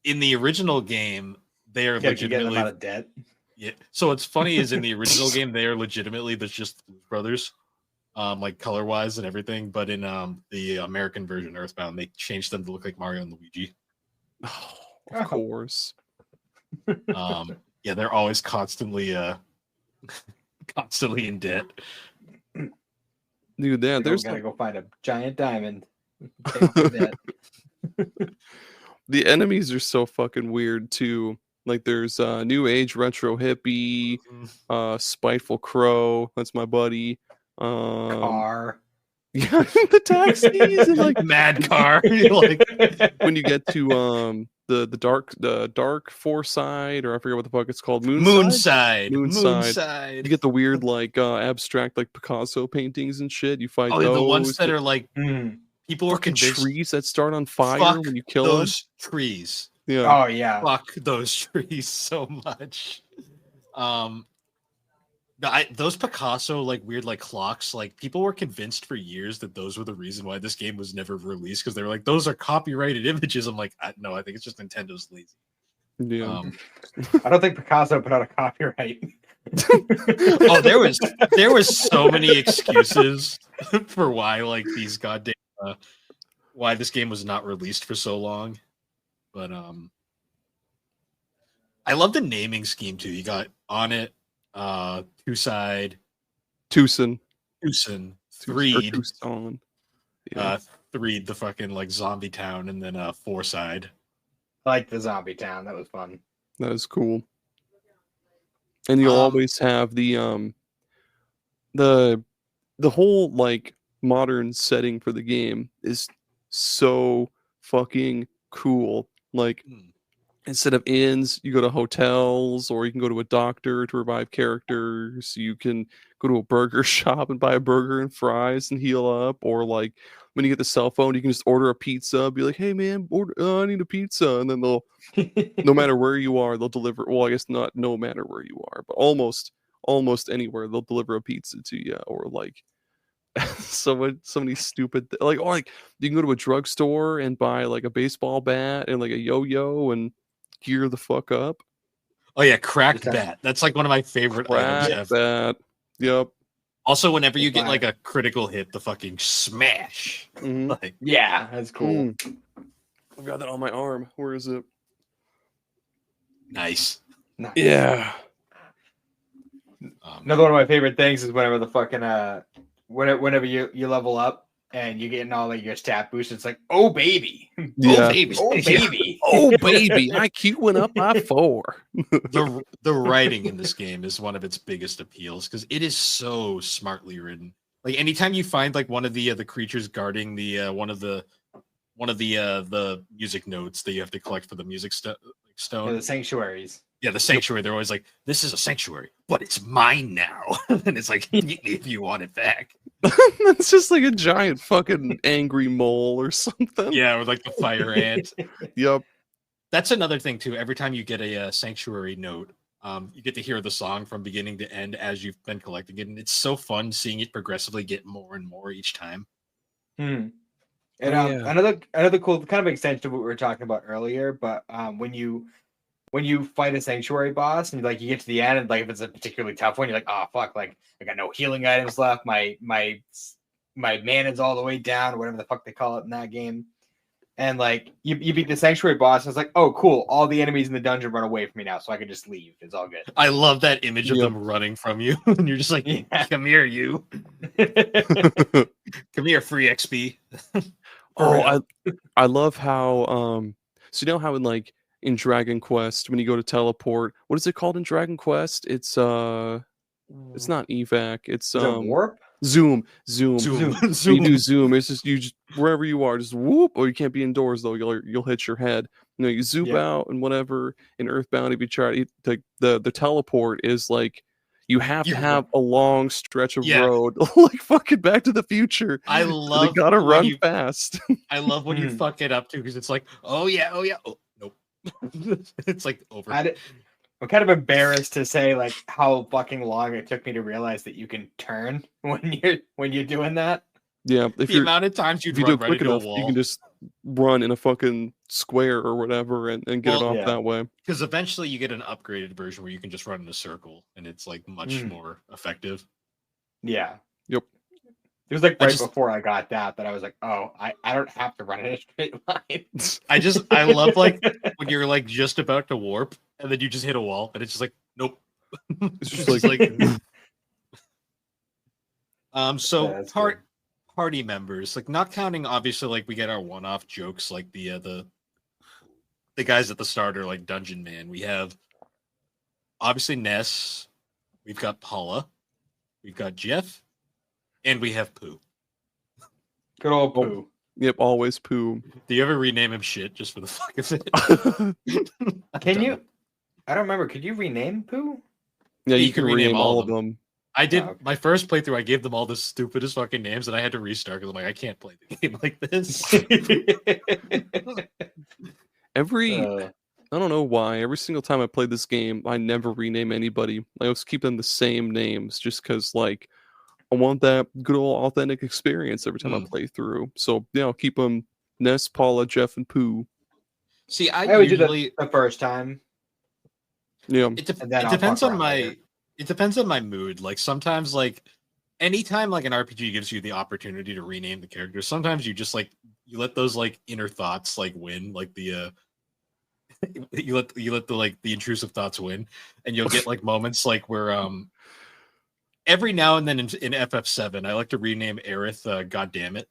In the original game, they are legitimately out of debt. Yeah. So what's funny is in the original game they are legitimately just brothers, like color wise and everything. But in the American version Earthbound, they changed them to look like Mario and Luigi. Oh, of course. Yeah, they're always constantly constantly in debt. Dude, there's gotta go find a giant diamond. Pay off the debt. the enemies are so fucking weird too. Like there's new age retro hippie, spiteful crow, that's my buddy. Car. Yeah, the taxis and like mad car. Like when you get to the dark foresight, or I forget what the fuck it's called, Moonside. You get the weird like abstract like Picasso paintings and shit. You fight those. The ones that are like people are convinced trees that start on fire when you kill those trees. Yeah. Oh yeah. Fuck those trees so much. Those Picasso like weird like clocks, like people were convinced for years that those were the reason why this game was never released, because they were like, those are copyrighted images. I'm like, no, I think it's just Nintendo's lazy. Yeah. I don't think Picasso put out a copyright. Oh, there was so many excuses for why like these goddamn why this game was not released for so long. But I love the naming scheme too. You got On It, Two-Side, Tucson, Threed, Tucson. Yeah. Threed, the fucking like zombie town, and then Fourside. I like the zombie town. That was fun. That is cool. And you'll always have the whole like modern setting for the game is so fucking cool. Like instead of inns, you go to hotels, or you can go to a doctor to revive characters. You can go to a burger shop and buy a burger and fries and heal up. Or like when you get the cell phone, you can just order a pizza. Be like, hey man, I need a pizza, and then they'll, no matter where you are, they'll deliver. Well, I guess not no matter where you are, but almost anywhere they'll deliver a pizza to you. Or like so many stupid like, or like you can go to a drugstore and buy like a baseball bat and like a yo-yo and gear the fuck up. Oh yeah, cracked bat. That's like one of my favorite items ever. Bat. Yep. Also, whenever you get like a critical hit, the fucking smash. Like, yeah, that's cool. I've got that on my arm. Where is it? Nice. Yeah. Another one of my favorite things is whenever the fucking whenever you level up and you get all like your stat boost, it's like, oh baby, yeah. Oh baby, oh baby, oh baby, IQ went up by 4. The writing in this game is one of its biggest appeals because it is so smartly written. Like anytime you find like one of the creatures guarding the one of the music notes that you have to collect for the music stone, the sanctuaries. Yeah, the sanctuary. They're always like, "This is a sanctuary, but it's mine now," and it's like, "If you want it back." That's just like a giant fucking angry mole or something. Yeah, or like the fire ant. Yep. That's another thing too. Every time you get a sanctuary note, you get to hear the song from beginning to end as you've been collecting it, and it's so fun seeing it progressively get more and more each time. And another cool kind of extension of what we were talking about earlier, but when you fight a sanctuary boss and like you get to the end and like if it's a particularly tough one, you're like, oh fuck, like I got no healing items left. My mana's all the way down, or whatever the fuck they call it in that game. And like you beat the sanctuary boss, and it's like, oh cool, all the enemies in the dungeon run away from me now, so I can just leave. It's all good. I love that image of them running from you, and you're just like, come here, you. Come here, free XP. I love how so you know how in Dragon Quest when you go to teleport, what is it called in Dragon Quest? It's not evac, it's warp? Zoom. You do zoom. It's just you just wherever you are, just whoop. Or you can't be indoors though. You'll hit your head. You know, you zoom out and whatever. In Earthbound, if you try to the teleport is like you have to have a long stretch of road, like fucking Back to the Future. I love. You gotta run fast. I love when you fuck it up too, because it's like, oh nope. It's like over. I'm kind of embarrassed to say like how fucking long it took me to realize that you can turn when you're doing that. Yeah, if the amount of times you do it quick enough, you can just run in a fucking square or whatever and get it Well, off yeah. that way. because eventually you get an upgraded version where you can just run in a circle, and it's like much more effective. Yeah. Yep. It was like I right just- before I got that I was like, oh, I don't have to run in a straight line. I love like when you're like just about to warp, and then you just hit a wall, and it's just like, nope. It's just It's like, so Yeah, that's good. party members, like not counting obviously like we get our one-off jokes like the guys at the start are like Dungeon Man. We have obviously Ness, we've got Paula, we've got Jeff, and we have Pooh. Good old Pooh. yep, always Pooh. Do you ever rename him shit just for the fuck of it? Can you? I don't remember. Could you rename Pooh? Yeah, you you can can rename rename all all of of them. I did Oh, okay. my first playthrough. I gave them all the stupidest fucking names, and I had to restart because I'm like, I can't play the game like this. Every Uh, I don't know why. Every single time I play this game, I never rename anybody. I always keep them the same names just because, like, I want that good old authentic experience every time I play through. So, yeah, I'll keep them Ness, Paula, Jeff, and Pooh. See, I I always do usually the first time. Yeah. it And then it I'll depends fuck on around my later. it depends on my mood. Like sometimes, like anytime, like an RPG gives you the opportunity to rename the characters. Sometimes you just like you let those like inner thoughts like win, like the you let the like the intrusive thoughts win, and you'll get like moments like where every now and then in FF7 I like to rename Aerith God damn it.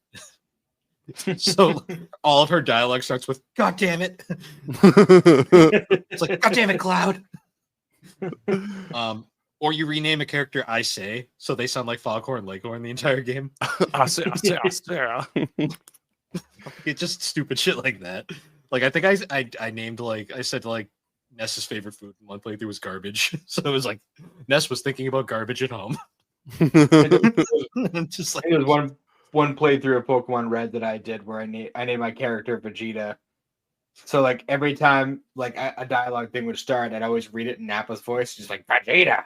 So all of her dialogue starts with God damn it. It's like God damn it, Cloud. Or you rename a character I say, so they sound like Foghorn Leghorn the entire game. I say. It's just stupid shit like that. Like I think I named like I said like Ness's favorite food in one playthrough was garbage. So it was like Ness was thinking about garbage at home. Just I like think it was one playthrough of Pokemon Red that I did where I named my character Vegeta. So like every time like a dialogue thing would start, I'd always read it in Nappa's voice, just like Vegeta.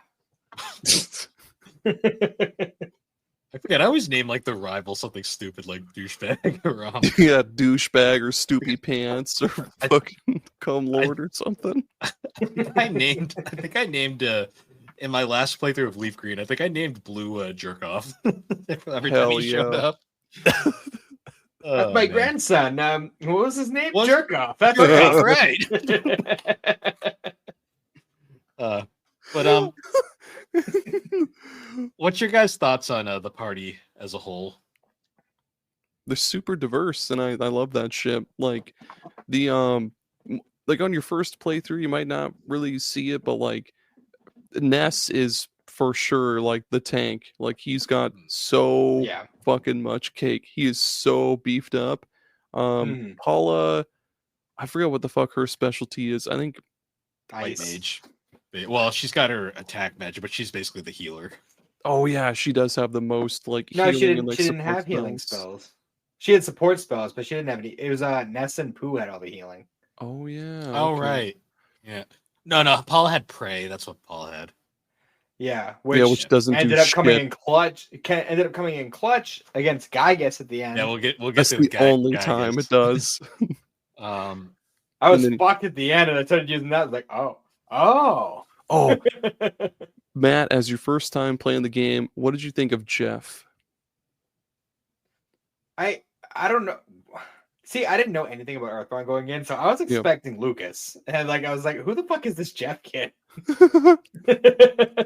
I forget. I always name like the rival something stupid like douchebag or Yeah, douchebag or stoopy pants or fucking cum lord or something. I think I named in my last playthrough of Leaf Green, I think I named Blue Jerk Off every time Hell he showed yeah. up. That's my grandson. What was his name? Was- Jerk off. That's Jerk Off, right. right. But what's your guys' thoughts on the party as a whole? They're super diverse, and I love that shit. Like the like on your first playthrough, you might not really see it, but like Ness is for sure like the tank. Like he's got so Yeah. fucking much cake. He is so beefed up. Mhm. Paula, I forget what the fuck her specialty is. I think Light Ice. mage. Well, she's got her attack magic, but she's basically the healer. oh yeah, she does have the most like No, healing she didn't. and like She didn't support have healing spells. spells. She had support spells, but she didn't have any. It was Ness and Pooh had all the healing. Oh yeah. Oh okay. right. Yeah. No, Paula had prey. That's what Paula had. Yeah, which doesn't do ended up coming shit. in clutch. Ended up coming in clutch against Gygas at the end. Yeah, we'll get That's to the guy, only guy time guess. it does. I was and then- fucked at the end, and I started using that. I was like, oh. Oh, Matt, as your first time playing the game, what did you think of Jeff? I don't know. See, I didn't know anything about Earthbound going in, so I was expecting Lucas, and like I was like, who the fuck is this Jeff kid?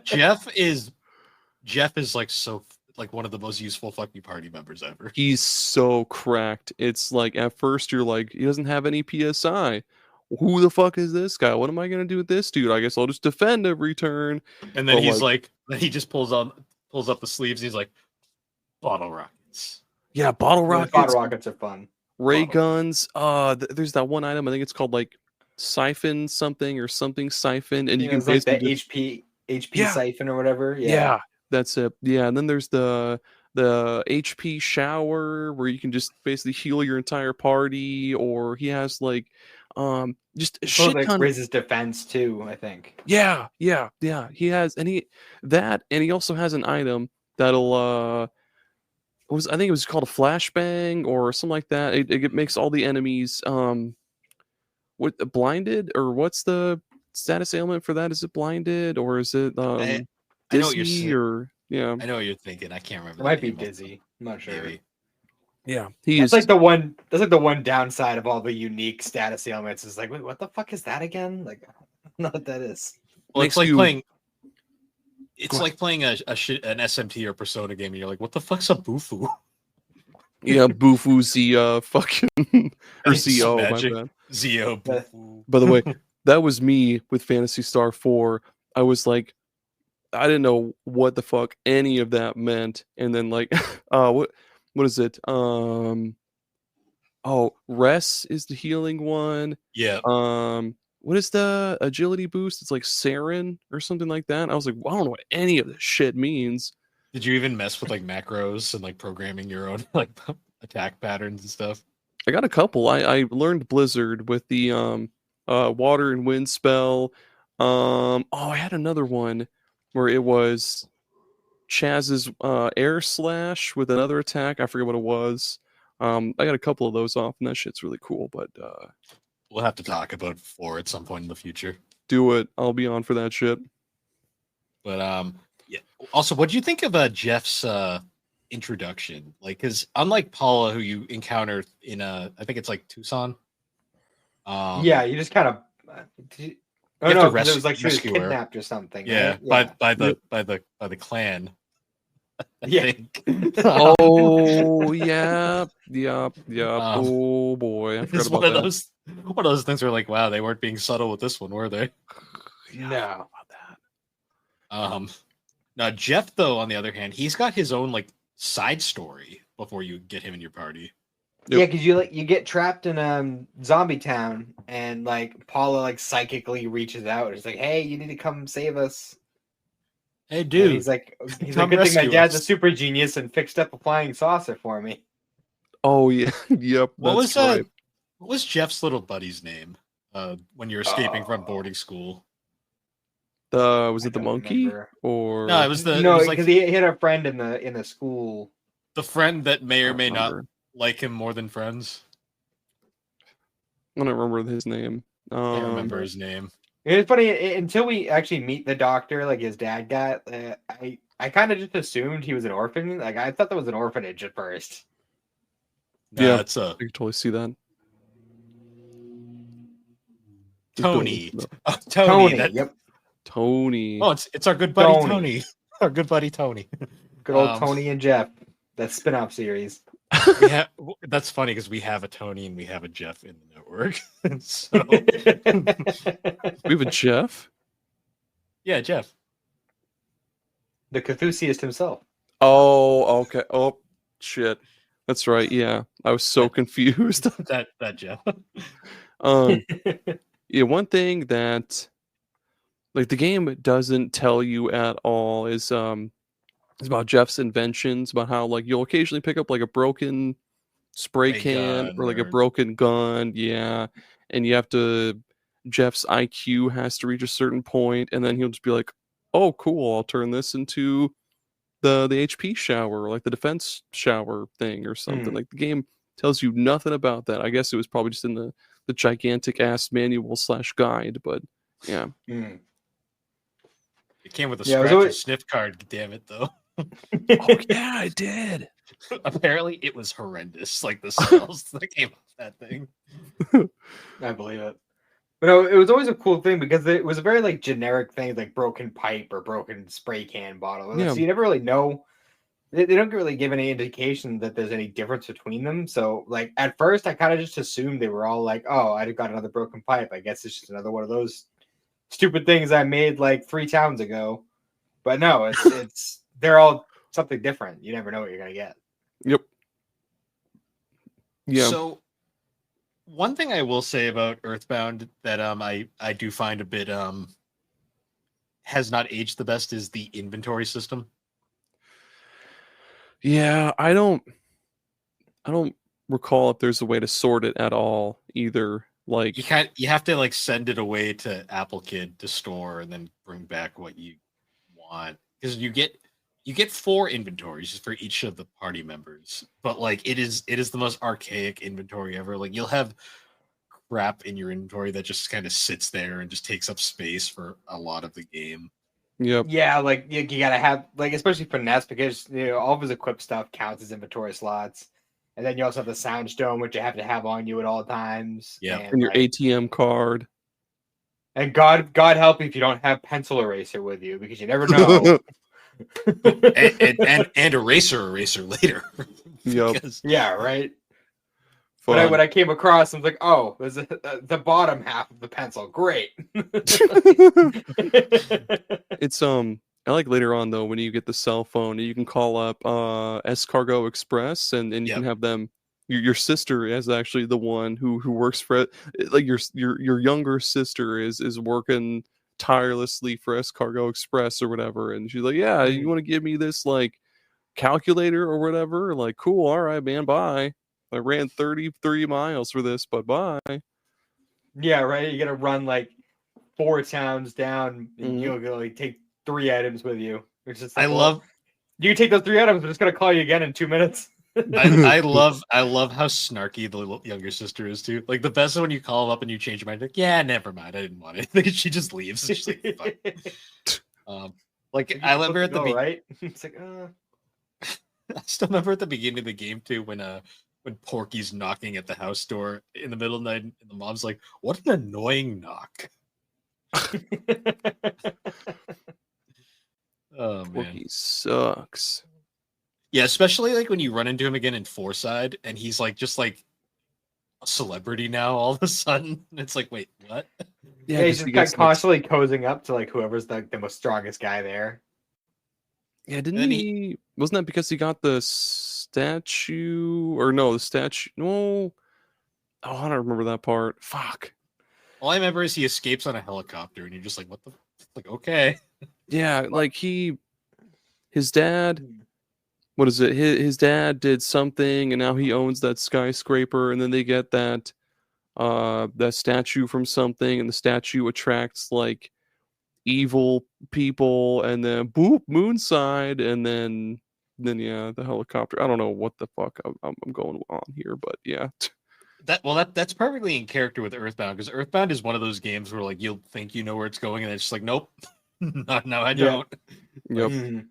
Jeff is like so like one of the most useful fucking party members ever. He's so cracked. It's like at first you're like, he doesn't have any PSI. Who the fuck is this guy? What am I gonna do with this dude? I guess I'll just defend every turn. And then But, he's like he just pulls up the sleeves. And he's like, bottle rockets. Yeah, bottle rockets, Bottle rockets are fun. ray Bottle guns. There's that one item. I think it's called like siphon something or something siphon, and you can It's like the basically HP Yeah. siphon or whatever. yeah, that's it. Yeah, and then there's the HP shower where you can just basically heal your entire party, or he has like just a So shit like ton. raises defense too, I think. Yeah. He has, and he also has an item that'll I think it was called a flashbang or something like that. It makes all the enemies what blinded, or what's the status ailment for that? Is it blinded, or is it I know what you're dizzy, or yeah? I know what you're thinking. I can't remember. It the might be name of dizzy. I'm not sure. Maybe. Yeah, he That's is. like the one. That's like the one downside of all the unique status ailments. Is like, wait, what the fuck is that again? Like, I don't know what that is. Well, Makes it's like you- playing. Go It's ahead. like playing an SMT or Persona game, and you're like, "What the fuck's a Bufu?" Yeah, Bufu Z fucking or It's ZO, my magic. bad. Zio But- Bufu. By the way, that was me with Phantasy Star 4. I was like, I didn't know what the fuck any of that meant. And then like what is it? Res is the healing one. Yeah. What is the agility boost? It's like Saren or something like that. I was like, well, I don't know what any of this shit means. Did you even mess with like macros and like programming your own like attack patterns and stuff? I got a couple. I learned Blizzard with the water and wind spell. I had another one where it was Chaz's air slash with another attack. I forget what it was. I got a couple of those off, and that shit's really cool. But We'll have to talk about 4 at some point in the future. do it. I'll be on for that shit. But yeah. Also, what do you think of Jeff's introduction? Like, because unlike Paula, who you encounter in I think it's like Tucson. Yeah, you just kind of. you Oh have no, to 'cause it was like she was rescue her. kidnapped or something. Yeah, right? by the clan. I Yeah. think. Oh yeah, yep. Oh boy, I forgot It's about one of that. those things where like, wow, they weren't being subtle with this one, were they? Yeah, I No. forgot about that. Now Jeff, though, on the other hand, he's got his own like side story before you get him in your party. Yep. Yeah, because you get trapped in zombie town, and like Paula like psychically reaches out. It's like, hey, you need to come save us. Hey, And dude. he's like, good come thing my rescue dad's a us." super genius and fixed up a flying saucer for me. Oh yeah, yep. What That's was right. what was Jeff's little buddy's name? When you're escaping from boarding school. Was I it the don't monkey remember. or No, it was No, it was because like he had a friend in the school. the friend that may I or don't may not remember. like him more than friends. I don't remember his name. I can't remember his name. It's funny until we actually meet the doctor, like his dad got. I kind of just assumed he was an orphan. Like I thought that was an orphanage at first. Nah, Yeah. it's I can totally see that. Tony. No. Oh, Tony. Yep. Tony. Oh, it's our good buddy Tony. Tony. Our good buddy Tony. Good old Um, Tony and Jeff. That spin-off series. We have that's funny because we have a Tony and we have a Jeff in the network. So We have a Jeff. yeah, Jeff. The Cthusiast himself. Oh, okay. Oh, shit. That's right. Yeah, I was so confused. That Jeff. Yeah, one thing that like the game doesn't tell you at all is about Jeff's inventions, about how like you'll occasionally pick up like a broken spray Ray can gun or like a or- broken gun, yeah, and you have to Jeff's IQ has to reach a certain point, and then he'll just be like, "Oh, cool, I'll turn this into the HP shower, like the defense shower thing or something." Hmm. Like the game tells you nothing about that. I guess it was probably just in the gigantic ass manual / guide, but yeah. Hmm. It came with a Yeah, it was scratch always- and sniff card, damn it though. Oh yeah, I did. Apparently it was horrendous, like the smells that came off that thing. I believe it. But no, it was always a cool thing because it was a very like generic thing, like broken pipe or broken spray can bottle. Yeah. So you never really know. They don't really give any indication that there's any difference between them. So like at first, I kind of just assumed they were all like, "Oh, I got another broken pipe. I guess it's just another one of those stupid things I made like 3 towns ago." But no, it's they're all something different. You never know what you're gonna get. Yep. Yeah. So one thing I will say about Earthbound that I do find a bit has not aged the best is the inventory system. Yeah, I don't recall if there's a way to sort it at all either. Like You have to like send it away to Apple Kid to store and then bring back what you want because you you get 4 inventories for each of the party members, but like it is the most archaic inventory ever. Like you'll have crap in your inventory that just kind of sits there and just takes up space for a lot of the game. Yep. Yeah, like you gotta have like, especially for Ness, because all of his equipped stuff counts as inventory slots, and then you also have the sound stone, which you have to have on you at all times. Yeah, And your ATM card. And God help you if you don't have pencil eraser with you, because you never know. and eraser later. Yep. Yeah, right. Fun. But when I came across, I was like, oh, there's the bottom half of the pencil. Great. It's I like later on though when you get the cell phone you can call up Escargo Express and you can have them. Your sister is actually the one who works for it. Like your younger sister is working tirelessly for Escargo Express or whatever, and she's like, yeah, you want to give me this like calculator or whatever? Like, cool, all right, man, bye. I ran 33 miles for this, but bye. Yeah, right. You gotta run like 4 towns down, and you'll go like, take 3 items with you. Which is like, you can take those 3 items. I'm just gonna call you again in 2 minutes. I love how snarky the younger sister is too. Like the best is when you call them up and you change your mind. Like, yeah, never mind. I didn't want it. She just leaves. She's like, fuck. Like I remember at the right. It's like, I still remember at the beginning of the game too when Porky's knocking at the house door in the middle of the night, and the mom's like, "What an annoying knock." Oh man, Porky sucks. Yeah, especially like when you run into him again in Fourside, and he's like just like a celebrity now all of a sudden. It's like, wait, what? Yeah, he's just constantly cozying up to like whoever's the most strongest guy there. Yeah, didn't he? Wasn't that because he got the statue? Or no, the statue. No. Oh, I don't remember that part. Fuck. All I remember is he escapes on a helicopter, and you're just like, what the? Like, okay. Yeah, like his dad. What is it? His dad did something, and now he owns that skyscraper, and then they get that statue from something, and the statue attracts like evil people, and then boop, moonside, and then yeah, the helicopter. I don't know what the fuck I'm going on here, but yeah. That's perfectly in character with Earthbound, because Earthbound is one of those games where like you'll think you know where it's going, and it's just like, nope, no, I don't. Yep.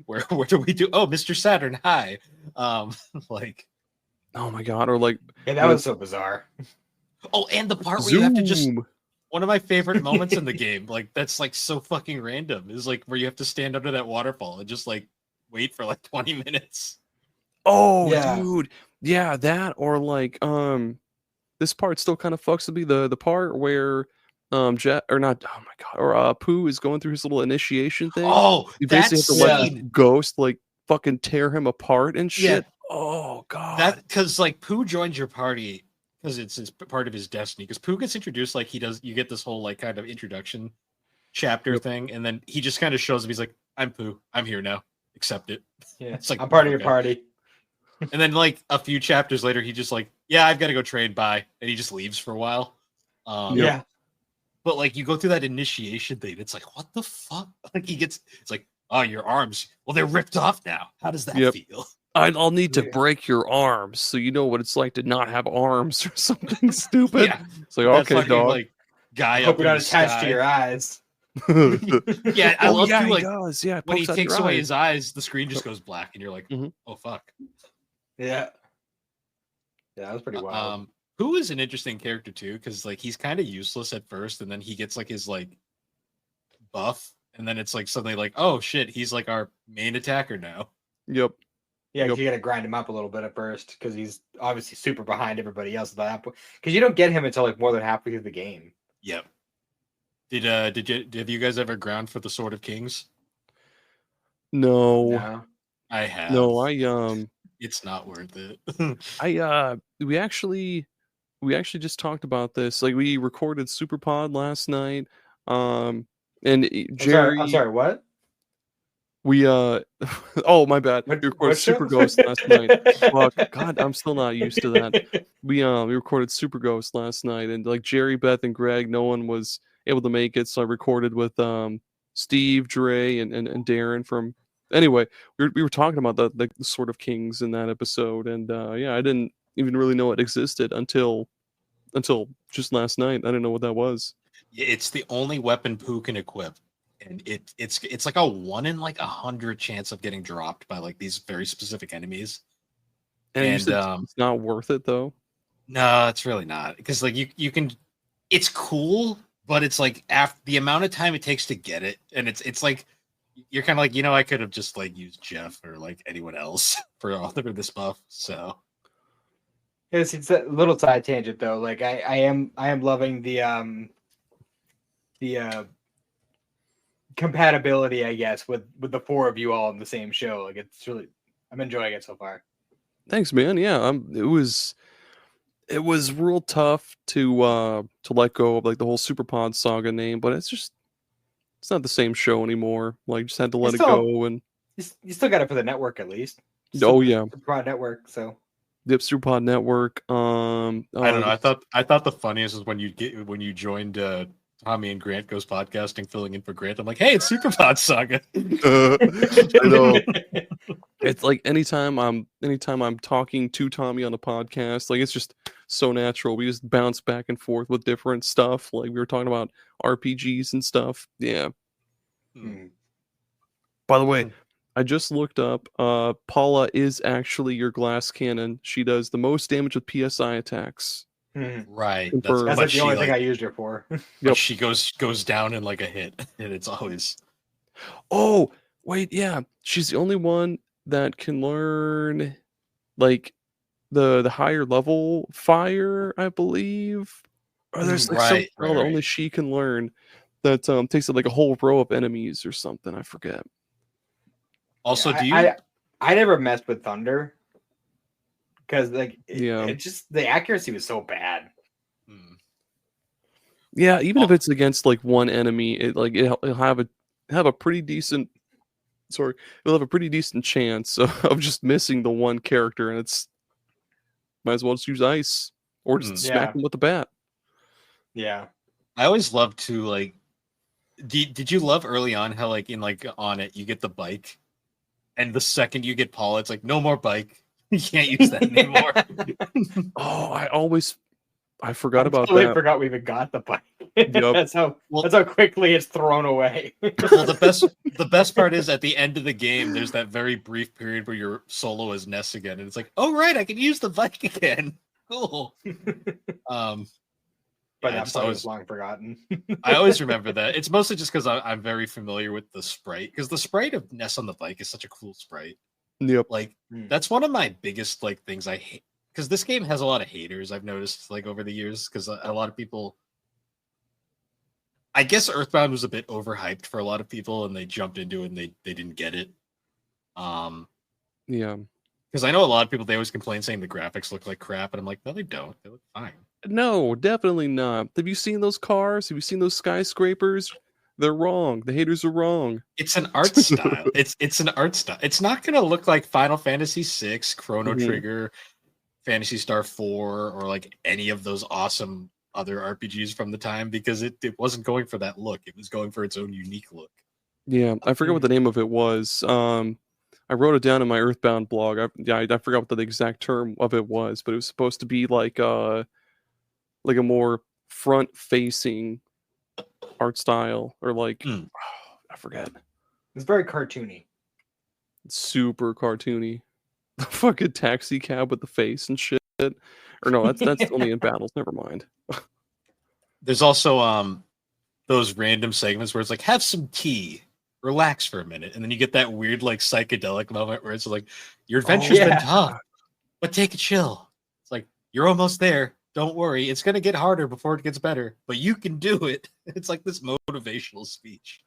Where do we do? Oh, Mr. Saturn, hi. Like, oh my god, or like, yeah, that was so bizarre. Oh, and the part where you have to just, one of my favorite moments in the game, like that's like so fucking random, is like where you have to stand under that waterfall and just like wait for like 20 minutes. Oh, yeah. Dude, yeah, that, or like this part still kind of fucks with me. The part where Jet, or not, oh my god, or Pooh is going through his little initiation thing. Oh, you basically have to let the ghost like fucking tear him apart and shit. Yeah. Oh god, that, because like Pooh joins your party because it's part of his destiny. Because Pooh gets introduced, like he does, you get this whole like kind of introduction chapter thing, and then he just kind of shows up. He's like, "I'm Pooh. I'm here now. Accept it." Yeah, it's like, I'm part of your party. And then like a few chapters later, he just like, "Yeah, I've got to go train. Bye," and he just leaves for a while. Yeah. But like you go through that initiation thing, it's like, what the fuck? Like it's like, oh, your arms, well, they're ripped off now. How does that feel? I'll need to break your arms so you know what it's like to not have arms or something stupid. Yeah. It's like, okay, fucking, dog. Like, guy hope up you're not attached to your eyes. Yeah, I love yeah, too, like, does. Yeah, when he takes away his eyes, the screen just goes black, and you're like, oh fuck. Yeah. Yeah, that was pretty wild. Who is an interesting character too, because like he's kind of useless at first, and then he gets like his like buff, and then it's like suddenly like, oh shit, he's like our main attacker now. Yep. Yeah, you gotta grind him up a little bit at first, because he's obviously super behind everybody else at that point. Because you don't get him until like more than halfway through the game. Yep. Have you guys ever ground for the Sword of Kings? No. I have. No, it's not worth it. We actually just talked about this. Like we recorded SuperPod last night. And Jerry, I'm sorry, what? We oh my bad. We recorded Super Ghost last night. Fuck, God, I'm still not used to that. We recorded Super Ghost last night, and like Jerry, Beth, and Greg, no one was able to make it, so I recorded with Steve, Dre, and Darren from Anyway, we were talking about the Sword of Kings in that episode, and yeah, I didn't even really know it existed until just last night. I didn't know what that was. It's the only weapon Pooh can equip, and it's like a 1 in like 100 chance of getting dropped by like these very specific enemies. And you And said it's not worth it though. no, it's really not, because like you can, it's cool, but it's like after the amount of time it takes to get it, and it's like you're kind of like, I could have just like used Jeff or like anyone else for this buff. So It's a little side tangent though. Like I am loving the compatibility, I guess, with the four of you all in the same show. Like I'm enjoying it so far. Thanks, man. Yeah, it was real tough to let go of like the whole SuperPod saga name, but it's not the same show anymore. Like, just had to let it go. And you still got it for the network at least. Oh yeah, SuperPod Network. So Dip SuperPod Network. I don't know. I thought the funniest was when you joined Tommy and Grant Goes Podcasting, filling in for Grant. I'm like, hey, it's SuperPod Saga. I know. It's like anytime I'm talking to Tommy on the podcast, like it's just so natural. We just bounce back and forth with different stuff. Like we were talking about RPGs and stuff. Yeah. By the way, I just looked up. Paula is actually your glass cannon. She does the most damage with PSI attacks. Right. That's like the only thing I used her for. Yep. She goes down in like a hit, and it's always. Oh wait, yeah, she's the only one that can learn like the higher level fire, I believe. Or there's like some spell that only she can learn that takes it like a whole row of enemies or something. I forget. Also, I never messed with Thunder because like it just the accuracy was so bad. Yeah, even if it's against like one enemy, it'll have a pretty decent. Sorry, it'll have a pretty decent chance of just missing the one character, and it's might as well just use ice or just smack them with the bat. Yeah, I always loved to like. Did you love early on how like in like on it you get the bike, and the second you get Paula, it's like no more bike. You can't use that anymore. I forgot about that. I forgot we even got the bike. Yep. That's how quickly it's thrown away. Well, the best part is at the end of the game, there's that very brief period where you're solo as Ness again, and it's like, oh right, I can use the bike again. Cool. But that part was long forgotten. I always remember that. It's mostly just because I'm very familiar with the sprite, because the sprite of Ness on the bike is such a cool sprite. Yep. Like that's one of my biggest like things I hate, because this game has a lot of haters, I've noticed like over the years, because a lot of people, I guess Earthbound was a bit overhyped for a lot of people, and they jumped into it and they didn't get it. Yeah. Because I know a lot of people, they always complain saying the graphics look like crap, and I'm like, no, they don't. They look fine. No, definitely not. Have you seen those cars? Have you seen those skyscrapers? They're wrong. The haters are wrong. It's an art style. It's an art style. It's not going to look like Final Fantasy VI, Chrono Trigger, Phantasy Star 4, or like any of those awesome other RPGs from the time, because it wasn't going for that look. It was going for its own unique look. Yeah, I forget what the name of it was. I wrote it down in my Earthbound blog. I forgot what the exact term of it was, but it was supposed to be like a more front-facing art style, or like I forget. It's very cartoony. It's super cartoony. The fucking taxi cab with the face and shit. Or no, that's only in battles. Never mind. There's also those random segments where it's like, have some tea, relax for a minute, and then you get that weird like psychedelic moment where it's like, your adventure's been tough, but take a chill. It's like, you're almost there. Don't worry, it's gonna get harder before it gets better, but you can do it. It's like this motivational speech.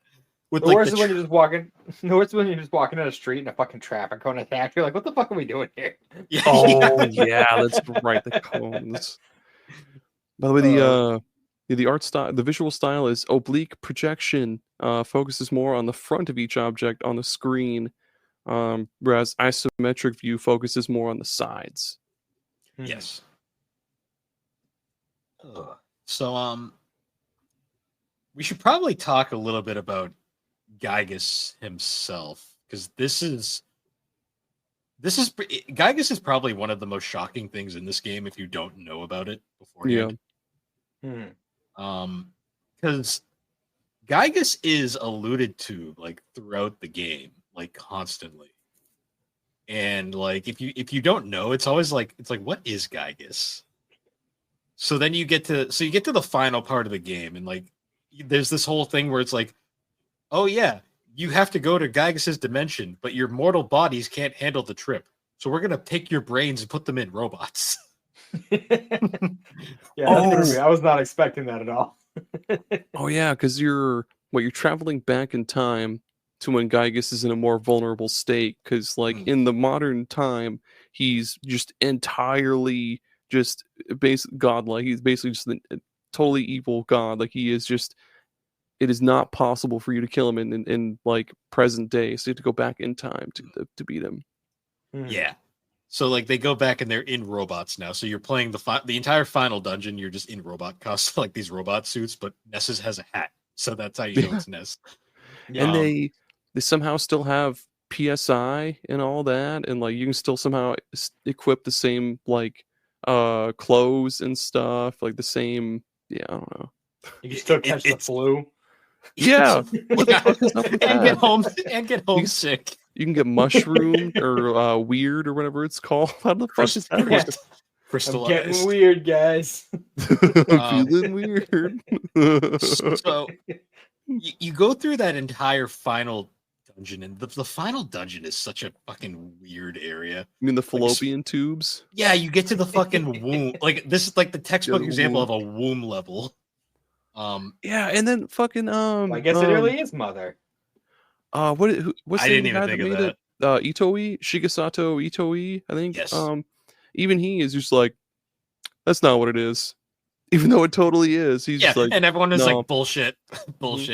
The worst is when you're just walking. The worst is when you're just walking down a street and a fucking traffic cone attacks. You're like, what the fuck are we doing here? Yeah, that's right. The cones. By the way, the art style, the visual style is oblique projection. Focuses more on the front of each object on the screen, whereas isometric view focuses more on the sides. Yes. So, we should probably talk a little bit about Gygas himself. because Gygas is probably one of the most shocking things in this game if you don't know about it beforehand. Because Gygas is alluded to like throughout the game, like constantly. And like if you don't know, it's always like what is Gygas? So then you get to the final part of the game, and like there's this whole thing where it's like, oh yeah, you have to go to Gygas's dimension, but your mortal bodies can't handle the trip. So we're gonna take your brains and put them in robots. Yeah, I was not expecting that at all. Oh yeah, because you're traveling back in time to when Gygas is in a more vulnerable state. Because like in the modern time, he's just entirely just godlike. He's basically just a totally evil god. Like he is just. It is not possible for you to kill him in like present day. So you have to go back in time to beat him. Yeah. So like they go back and they're in robots now. So you're playing the entire final dungeon. You're just in robot costumes, like these robot suits. But Ness has a hat, so that's how you know it's Ness. Yeah. And they somehow still have PSI and all that, and like you can still somehow equip the same like clothes and stuff, like the same. Yeah, I don't know. You can still catch the flu. Yeah, what the fuck is up with and that? get homesick. You can get mushroomed or weird or whatever it's called. How the fuck is that? I'm getting weird, guys. Feeling weird. So you go through that entire final dungeon, and the final dungeon is such a fucking weird area. You mean the fallopian tubes? Yeah, you get to the fucking womb. Like this is like the textbook example of a womb level. Yeah, and then fucking I guess it really is Mother. What's I the didn't even guy think that of made that. it? Itoi, Shigesato Itoi, I think. Yes. Even he is just like, that's not what it is, even though it totally is. He's just like, and everyone is no. like bullshit. It's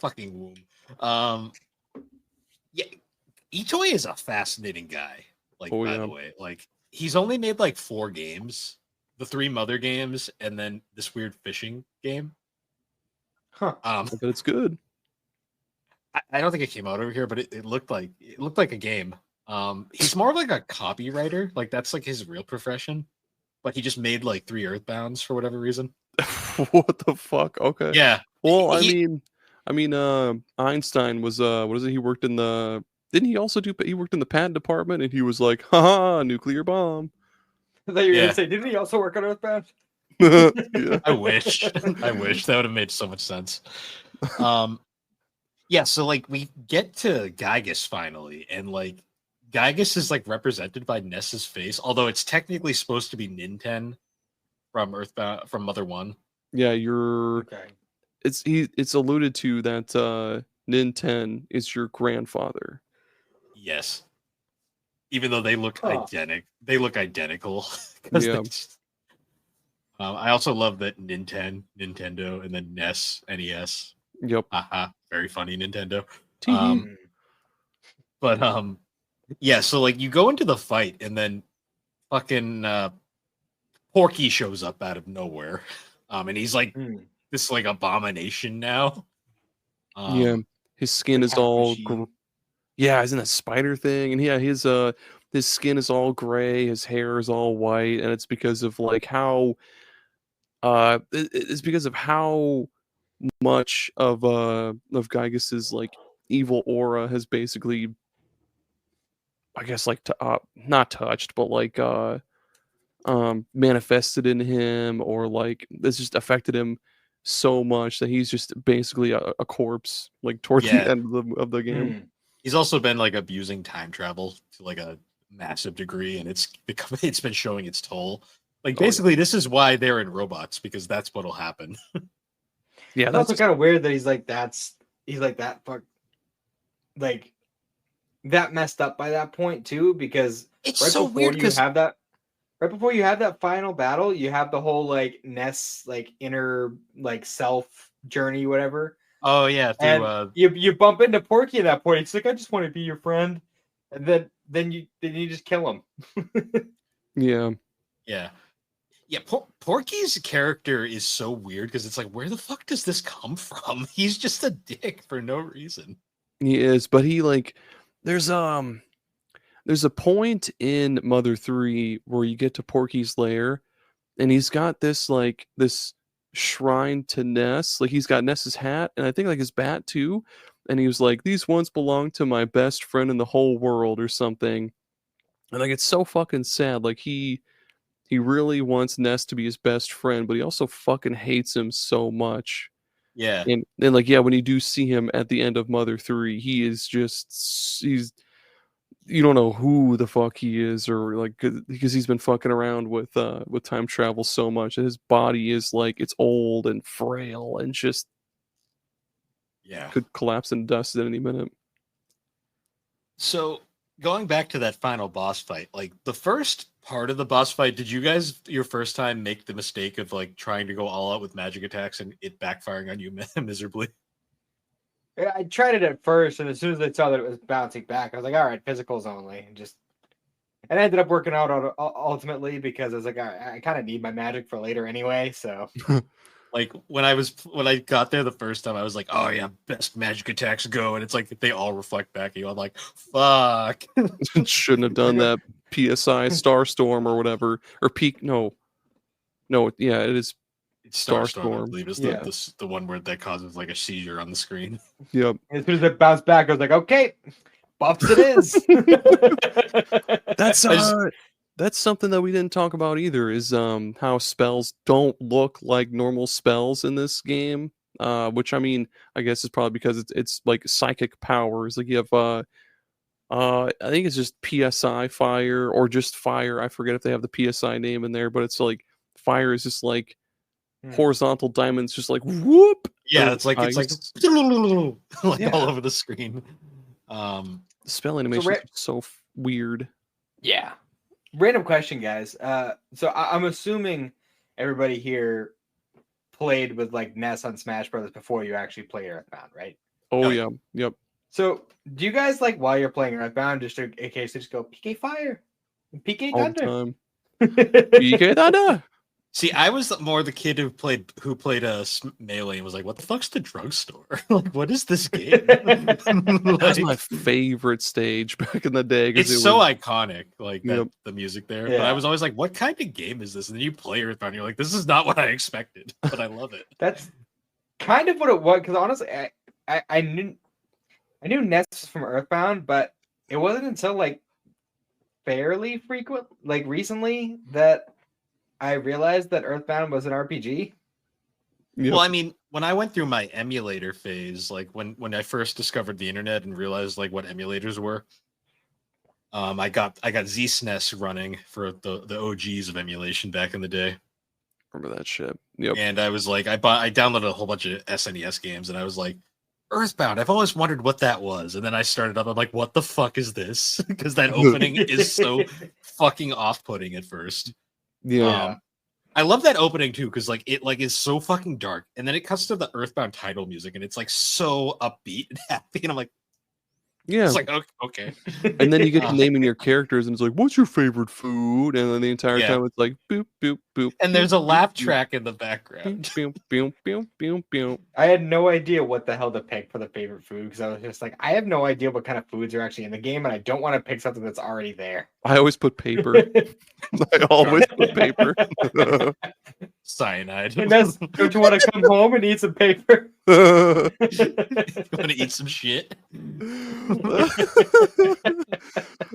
fucking womb. Yeah, Itoi is a fascinating guy. Like by the way, like he's only made like 4 games. The 3 Mother games, and then this weird fishing game. But it's good. I don't think it came out over here, but it looked like a game. He's more of like a copywriter, like that's like his real profession. But he just made like 3 Earthbounds for whatever reason. What the fuck? Okay. Yeah. Well, I mean, Einstein was what is it? He worked in the. Didn't he also do? He worked in the patent department, and he was like, "Haha, nuclear bomb." I thought you were gonna say, didn't he also work on Earthbound? Yeah. I wish that would have made so much sense. Yeah, so like we get to Gygas finally, and like Gygas is like represented by Ness's face, although it's technically supposed to be Ninten from Earthbound from Mother 1. Yeah, you're okay. It's alluded to that Ninten is your grandfather. Yes. Even though they look identical. Yeah. I also love that Nintendo, and then NES. Yep. Very funny, Nintendo. But yeah. So like you go into the fight, and then fucking Porky shows up out of nowhere, and he's like this like abomination now. Yeah, his skin is all. Yeah, isn't that spider thing? And yeah, his skin is all gray, his hair is all white, and it's because of like how it's because of how much of Gygas's like evil aura has basically, I guess, like not touched, but like manifested in him, or like it's just affected him so much that he's just basically a corpse like towards the end of the game. He's also been like abusing time travel to like a massive degree, and it's been showing its toll. Like basically, this is why they're in robots, because that's what'll happen. Yeah, that's also kind of weird that he's like that messed up by that point too, because it's so weird because right before you have that final battle, you have the whole like Ness like inner like self journey, whatever. Oh yeah, you bump into Porky at that point. It's like, I just want to be your friend, and then you just kill him. Yeah. Porky's character is so weird because it's like, where the fuck does this come from? He's just a dick for no reason. He is, but he like there's a point in Mother 3 where you get to Porky's lair and he's got this shrine to Ness. Like he's got Ness's hat and I think like his bat too. And he was like, these once belonged to my best friend in the whole world or something. And like it's so fucking sad. Like he really wants Ness to be his best friend, but he also fucking hates him so much. Yeah. And like, yeah, when you do see him at the end of Mother 3, he's you don't know who the fuck he is, or like because he's been fucking around with time travel so much that his body is like it's old and frail and just could collapse in dust at any minute. So going back to that final boss fight, like the first part of the boss fight, did you guys your first time make the mistake of like trying to go all out with magic attacks and it backfiring on you miserably? Yeah, I tried it at first, and as soon as I saw that it was bouncing back, I was like, all right, physicals only. And I ended up working out ultimately because I was like, I kind of need my magic for later anyway. So, like when I got there the first time, I was like, oh yeah, best magic attacks go, and it's like they all reflect back at you. I'm like, fuck, shouldn't have done that. PSI Starstorm or whatever, or peak. No, yeah, it is. Starstorm, I believe, is the one where that causes like a seizure on the screen. Yep. As soon as it bounced back, I was like, okay, buffs it is. That's something that we didn't talk about either, is how spells don't look like normal spells in this game. Which I mean, I guess is probably because it's like psychic powers. Like you have I think it's just PSI fire or just fire. I forget if they have the PSI name in there, but it's like fire is just like horizontal diamonds, just like whoop. Yeah, it's like like all over the screen. The spell animation is so weird. Yeah. Random question, guys. So I'm assuming everybody here played with like Ness on Smash Brothers before you actually play Earthbound, right? Oh yeah. Yep. So do you guys like while you're playing Earthbound just to occasionally just go PK Fire, PK Thunder, all the time. PK Thunder. See, I was more the kid who played Melee and was like, "What the fuck's the drugstore? Like, what is this game?" That was my favorite stage back in the day. It's so iconic, like the music there. Yeah. But I was always like, "What kind of game is this?" And then you play Earthbound, and you're like, "This is not what I expected," but I love it. That's kind of what it was, because honestly, I knew Ness from Earthbound, but it wasn't until like fairly frequent, like recently, that I realized that Earthbound was an RPG. Yep. Well, I mean, when I went through my emulator phase, like when I first discovered the internet and realized like what emulators were, I got ZSNES running for the OGs of emulation back in the day. Remember that shit? Yep. And I was like, I downloaded a whole bunch of SNES games, and I was like, Earthbound, I've always wondered what that was. And then I started up, I'm like, what the fuck is this? Because that opening is so fucking off-putting at first. Yeah. I love that opening too, because like it like is so fucking dark, and then it cuts to the Earthbound title music, and it's like so upbeat and happy, and I'm like, yeah, it's like okay. And then you get to naming your characters, and it's like, what's your favorite food? And then the entire time it's like boop boop boop. And there's a laugh track in the background. Boop boop boop boop boop. I had no idea what the hell to pick for the favorite food, because I was just like, I have no idea what kind of foods are actually in the game, and I don't want to pick something that's already there. I always put paper. I always put paper. Cyanide. And don't you want to come home and eat some paper? You want to eat some shit?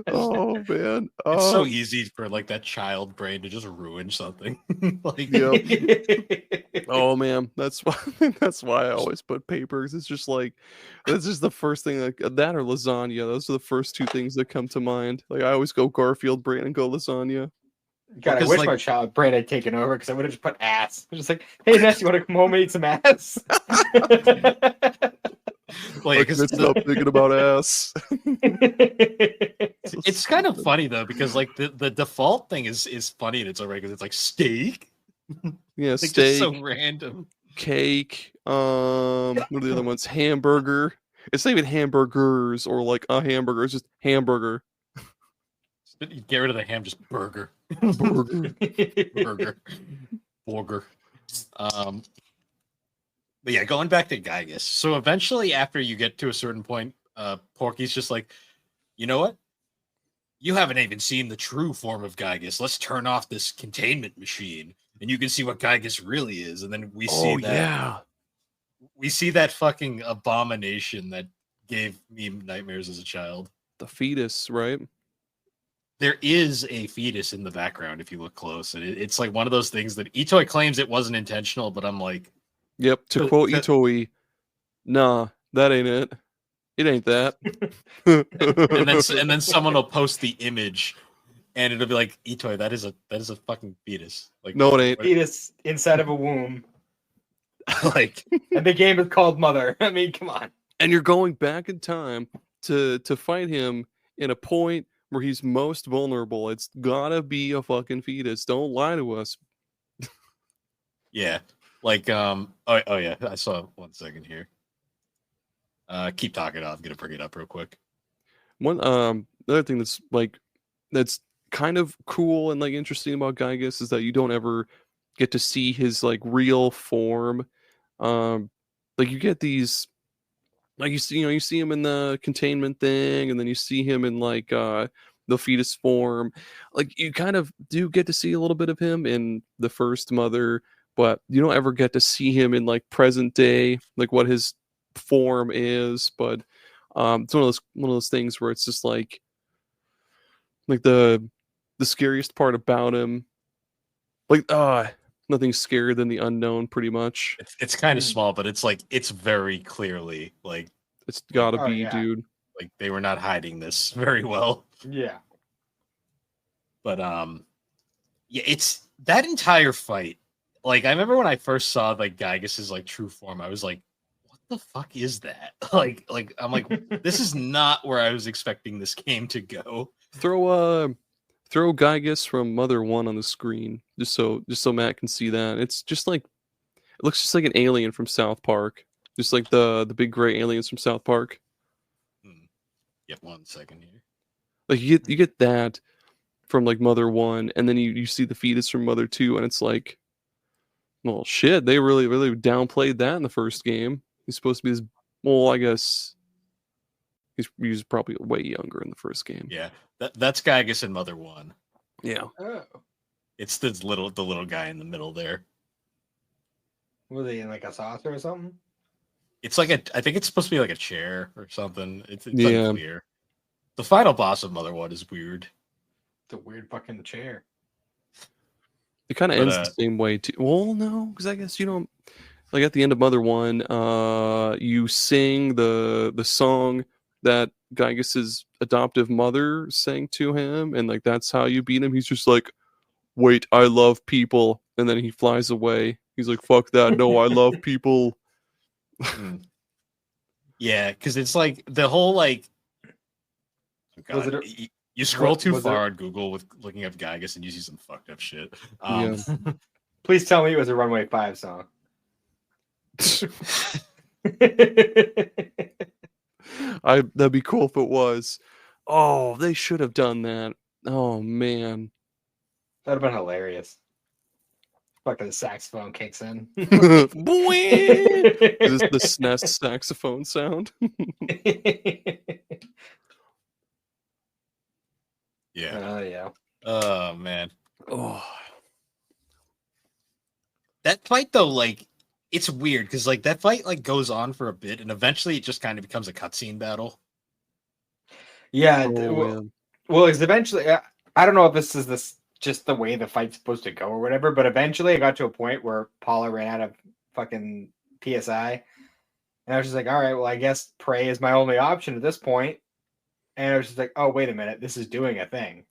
Oh man, it's so easy for like that child brain to just ruin something. Like, oh man, that's why I always put papers. It's just like that's just the first thing, like that or lasagna. Those are the first two things that come to mind. Like I always go Garfield brain and go lasagna. God, I wish my child brain had taken over, because I would have just put ass. I'm just like, hey Ness, you want to come home and eat some ass? Like, I can't stop thinking about ass. It's kind of funny though, because like the default thing is funny in its own right, because it's like steak. Yeah, like, steak. Just so random. Cake. What are the other ones? Hamburger. It's not even hamburgers or like a hamburger. It's just hamburger. Get rid of the ham, just burger. Burger. Burger. But yeah, going back to Gygus. So eventually, after you get to a certain point, Porky's just like, you know what? You haven't even seen the true form of Gygus. Let's turn off this containment machine, and you can see what Gygus really is. And then we see we see that fucking abomination that gave me nightmares as a child. The fetus, right? There is a fetus in the background if you look close, and it's like one of those things that Itoi claims it wasn't intentional, but I'm like, yep. To quote Itoi, nah, that ain't it. It ain't that. and then someone will post the image, and it'll be like, Itoi, that is a fucking fetus. Like, no, it ain't. Fetus inside of a womb. Like, and the game is called Mother. I mean, come on. And you're going back in time to fight him in a point where he's most vulnerable. It's gotta be a fucking fetus. Don't lie to us. Yeah. Like, oh yeah, I saw 1 second here. Keep talking. I'm gonna bring it up real quick. One other thing that's kind of cool and like interesting about Gygus is that you don't ever get to see his like real form. Like you get these, like you see him in the containment thing, and then you see him in like the fetus form. Like you kind of do get to see a little bit of him in the first Mother, but you don't ever get to see him in like present day, like what his form is. But it's one of those things where it's just like the scariest part about him, like nothing's scarier than the unknown, pretty much. It's kind of small, but it's like it's very clearly like It's gotta be, yeah. dude. Like they were not hiding this very well. Yeah. But yeah, it's that entire fight. Like I remember when I first saw like Gygus's like true form, I was like, what the fuck is that? like I'm like, this is not where I was expecting this game to go. Throw Gygus from Mother 1 on the screen, just so Matt can see that. It's just like, it looks just like an alien from South Park, just like the big gray aliens from South Park. Yep, 1 second here. Like you get that from like Mother 1, and then you see the fetus from Mother 2, and it's like, well, shit, they really downplayed that in the first game. He's supposed to be this. Well, I guess he was probably way younger in the first game. Yeah, that's Gygus in Mother 1. Yeah. Oh. It's the little guy in the middle there. Was he in like a saucer or something? It's like I think it's supposed to be like a chair or something. It's Yeah. unclear. The final boss of Mother 1 is weird. It's a weird fucking chair. It kind of ends the same way too. Well, no, because I guess you don't. Like at the end of Mother 1, you sing the song that Gygus's adoptive mother sang to him, and like that's how you beat him. He's just like, "Wait, I love people," and then he flies away. He's like, "Fuck that! No, I love people." Yeah, because it's like the whole like. Oh God, you scroll too far on Google with looking up Gygus and you see some fucked up shit. Yeah. Please tell me it was a Runway 5 song. That'd be cool if it was. Oh, they should have done that. Oh man, that'd have been hilarious. Fucking saxophone kicks in. Is this the SNES saxophone sound? Yeah. Oh yeah. Oh man. Oh. That fight though, like, it's weird because like that fight like goes on for a bit and eventually it just kind of becomes a cutscene battle. Yeah. Well, it's eventually. I don't know if this is just the way the fight's supposed to go or whatever, but eventually I got to a point where Paula ran out of fucking PSI, and I was just like, all right, well, I guess Prey is my only option at this point. And I was just like, oh, wait a minute, this is doing a thing.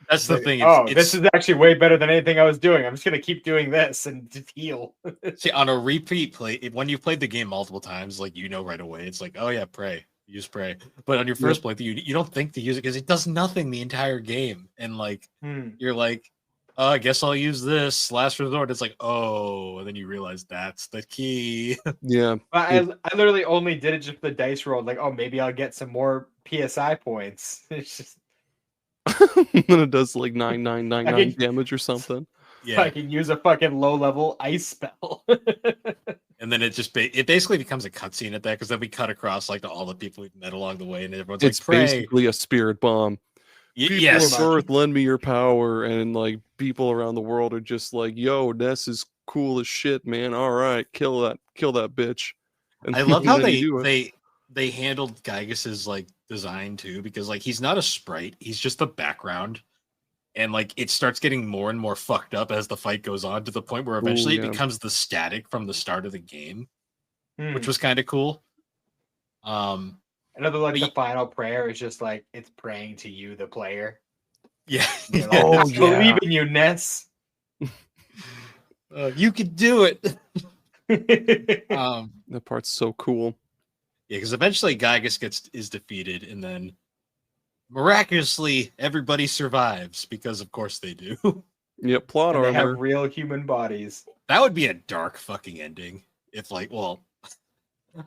That's the thing. This is actually way better than anything I was doing. I'm just gonna keep doing this and just heal. See, on a repeat play, when you've played the game multiple times, like you know right away, it's like, oh yeah, Prey, use Prey. But on your first playthrough, you don't think to use it because it does nothing the entire game, and like you're like, oh, I guess I'll use this last resort. It's like, oh, and then you realize that's the key. Yeah, I literally only did it just for the dice roll. Like, oh, maybe I'll get some more PSI points. It's just. Then it does like 9999 damage or something. Yeah, I can use a fucking low level ice spell. And then it basically becomes a cutscene at that, because then we cut across like to all the people we've met along the way, and everyone's It's like, "Pray." basically a spirit bomb. People Yes, of Earth, lend me your power, and like people around the world are just like, "Yo, Ness is cool as shit, man. All right, kill that bitch." And I love how then you do it. they handled Gygas's like design too, because like he's not a sprite, he's just the background, and like it starts getting more and more fucked up as the fight goes on, to the point where eventually yeah. it becomes the static from the start of the game, Hmm. which was kind of cool. Another like but the y- final prayer is just like it's praying to you, the player. yeah, You're like, Oh, I yeah. believe in you, Ness. you could do it. Yeah, That part's so cool. Because eventually Gygas is defeated, and then miraculously everybody survives, because of course they do. Yep, plot and they armor. have real human bodies. That would be a dark fucking ending. If like, well,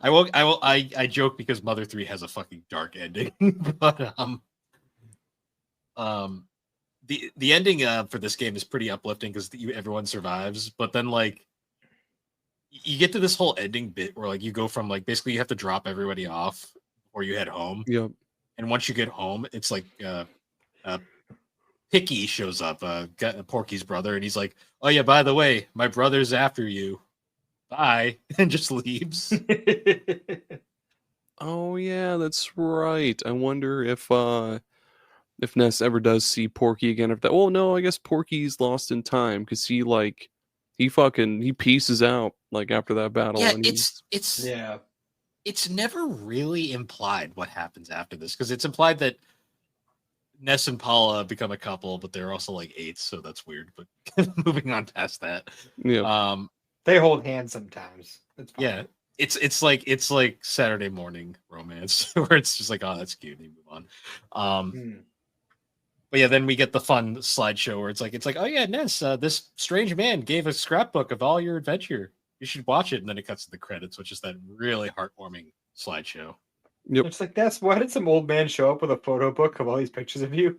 I joke because Mother 3 has a fucking dark ending. But the ending for this game is pretty uplifting, because everyone survives. But then like you get to this whole ending bit where like you go from like, basically you have to drop everybody off or you head home. Yep. And once you get home, it's like Picky shows up, Porky's brother, and he's like, "Oh yeah, by the way, my brother's after you. Bye," and just leaves. Oh yeah, that's right. I wonder if Ness ever does see Porky again. If that, well, no, I guess Porky's lost in time, because he pieces out like after that battle. Yeah, And Yeah. it's never really implied what happens after this, because it's implied that Ness and Paula become a couple, but they're also like eights, so that's weird. But moving on past that, yeah, They hold hands sometimes. It's fine. yeah, it's like Saturday morning romance where it's just like, oh, that's cute, and you move on. Hmm. But yeah, then we get the fun slideshow where it's like, oh yeah, Ness, this strange man gave a scrapbook of all your adventure. You should watch it, and then it cuts to the credits, which is that really heartwarming slideshow. yep. It's like, that's why did some old man show up with a photo book of all these pictures of you?